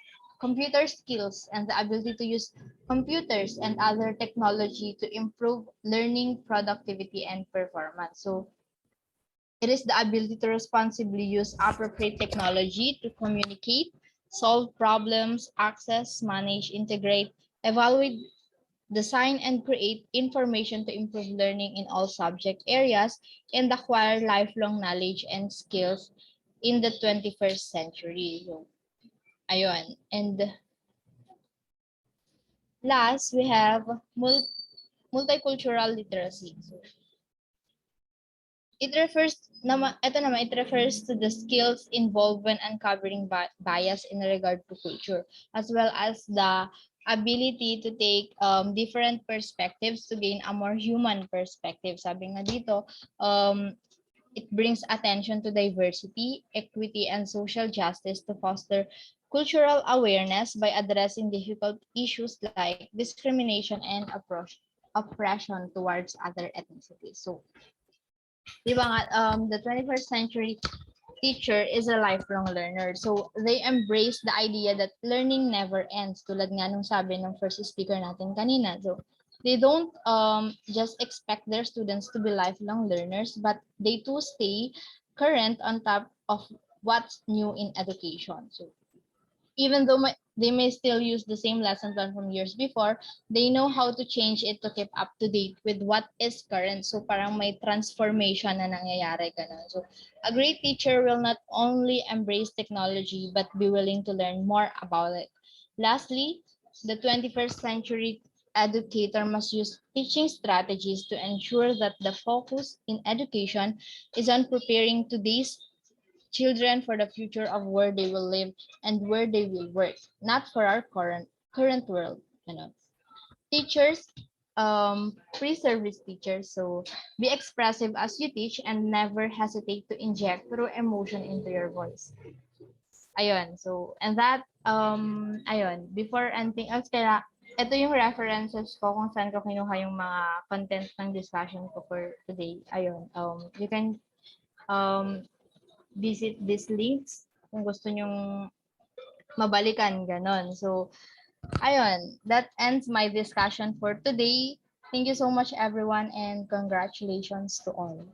computer skills and the ability to use computers and other technology to improve learning, productivity, and performance. So It is the ability to responsibly use appropriate technology to communicate, solve problems, access, manage, integrate, evaluate, design, and create information to improve learning in all subject areas and acquire lifelong knowledge and skills in the 21st century. So, ayun. And last, we have multicultural literacy. So, it refers to the skills involved when uncovering bias in regard to culture, as well as the ability to take different perspectives to gain a more human perspective. Sabi nga dito, it brings attention to diversity, equity, and social justice to foster cultural awareness by addressing difficult issues like discrimination and oppression towards other ethnicities. So, di ba nga, the 21st century teacher is a lifelong learner. So, they embrace the idea that learning never ends, tulad nga nung sabi ng first speaker natin kanina. So, they don't just expect their students to be lifelong learners, but they too stay current on top of what's new in education. So, even though they may still use the same lesson learned from years before, they know how to change it to keep up to date with what is current. So parang may transformation na nangyayari ganun. So a great teacher will not only embrace technology but be willing to learn more about it. Lastly, the 21st century educator must use teaching strategies to ensure that the focus in education is on preparing today's children for the future of where they will live and where they will work, not for our current world. You know, teachers, pre-service teachers, so be expressive as you teach and never hesitate to inject through emotion into your voice. Ayun, so and that ayun, before anything else, kaya ito yung references ko kung saan ko kinuha yung mga content ng discussion ko for today. Ayun, you can visit these links kung gusto nyong mabalikan, ganon. So, ayun, that ends my discussion for today. Thank you so much, everyone, and congratulations to all.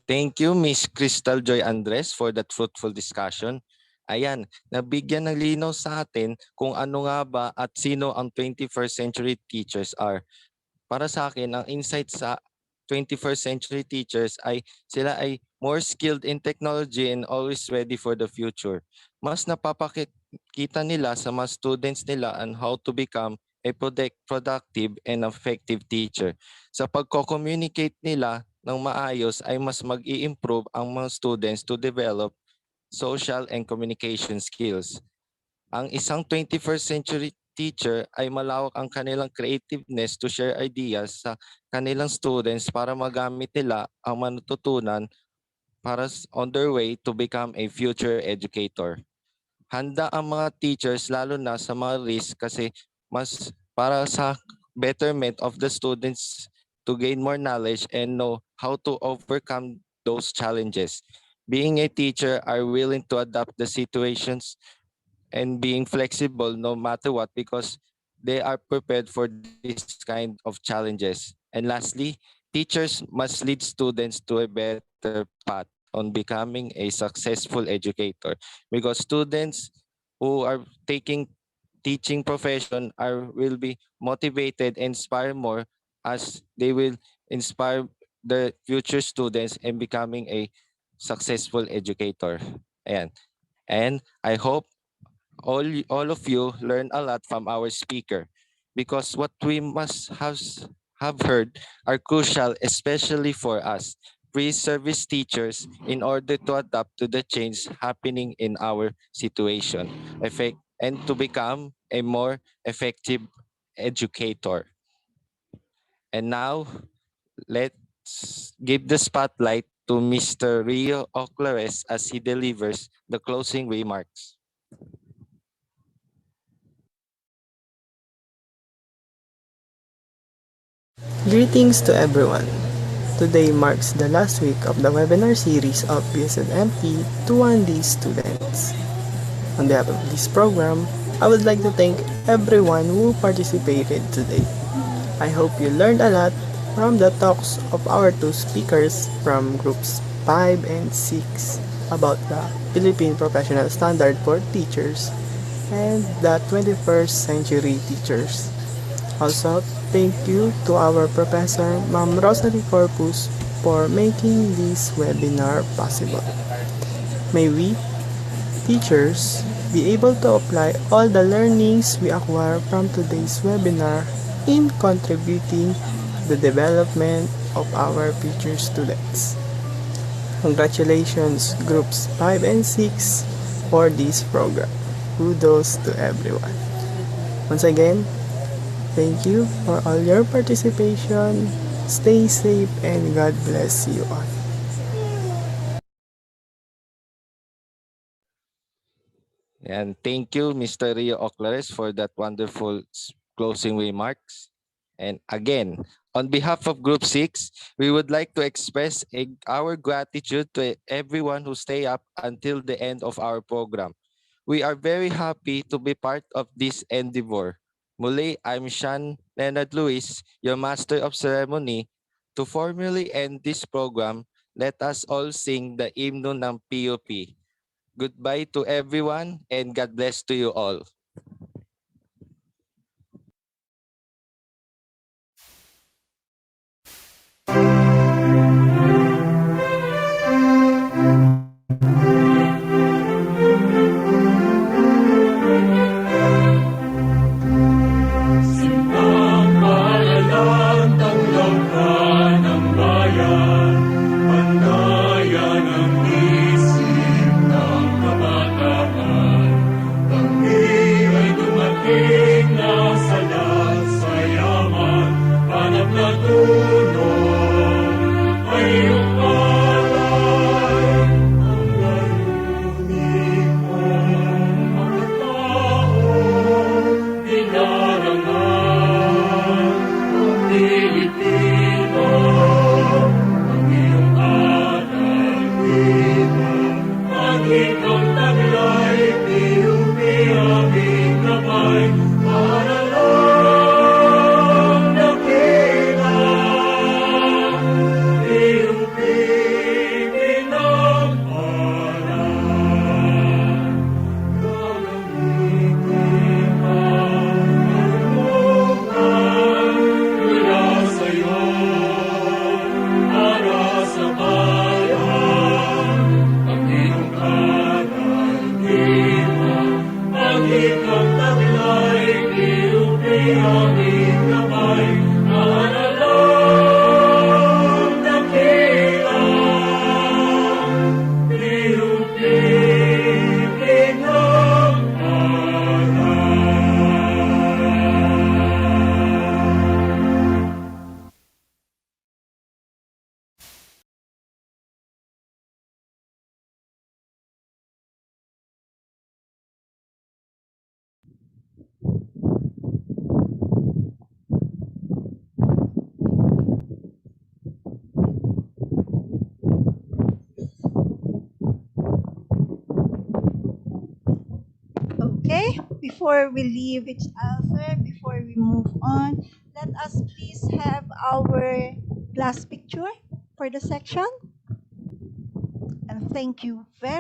Thank you, Miss Kristal Joy Andres, for that fruitful discussion. Ayan, nabigyan ng linaw sa atin kung ano nga ba at sino ang 21st century teachers are. Para sa akin, ang insight sa 21st century teachers ay sila ay more skilled in technology and always ready for the future. Mas napapakita nila sa mga students nila on how to become a productive and effective teacher. Sa pagko-communicate nila ng maayos ay mas mag-i-improve ang mga students to develop social and communication skills. Ang isang 21st century teacher ay malawak ang kanilang creativeness to share ideas sa kanilang students para magamit nila ang matutunan para on their way to become a future educator. Handa ang mga teachers lalo na sa mga risk kasi mas para sa betterment of the students to gain more knowledge and know how to overcome those challenges. Being a teacher are willing to adapt the situations and being flexible no matter what because they are prepared for this kind of challenges. And lastly, teachers must lead students to a better path on becoming a successful educator because students who are taking teaching profession will be motivated and inspire more as they will inspire the future students in becoming a successful educator. And I hope all of you learn a lot from our speaker because what we must have heard are crucial, especially for us pre-service teachers in order to adapt to the change happening in our situation and to become a more effective educator. And now, let's give the spotlight to Mr. Rio Oclares as he delivers the closing remarks. Greetings to everyone. Today marks the last week of the webinar series of BSEDMT to 1D students. On behalf of this program, I would like to thank everyone who participated today. I hope you learned a lot from the talks of our two speakers from groups 5 and 6 about the Philippine Professional Standard for teachers and the 21st century teachers. Also, thank you to our professor, Ma'am Rosalie Corpus, for making this webinar possible. May we, teachers, be able to apply all the learnings we acquire from today's webinar in contributing the development of our future students. Congratulations, groups 5 and 6 for this program. Kudos to everyone. Once again, thank you for all your participation. Stay safe and God bless you all. And thank you, Mr. Rio Oclares, for that wonderful closing remarks. And again, on behalf of Group 6, we would like to express our gratitude to everyone who stay up until the end of our program. We are very happy to be part of this endeavor. Muli, I'm Shaun Leonard Luis, your Master of Ceremony. To formally end this program, let us all sing the hymn ng PUP. Goodbye to everyone and God bless to you all. Sintang paalalang taglaw ka ng bayan, pandayan ang isip ng kabataan. Kami ay dumating na salat sa yaman, panap na tulong ay iyong palay. Ang layunin mo, mga taong dinarangan, ang Pilipino, ang iyong aral, diba? Ang ikaw taglay, piupi aming gabay, para lang dakila. Piupi pinagpalan, gagamitin ang kalooban mula sa'yo, para sa bayan. Ang iyong aral, diba? Ang ikaw taglay, piupi aming gabay, para lang dakila. Piupi pinagpalan. Okay, before we leave each other, before we move on, let us please have our last picture for the section. And thank you very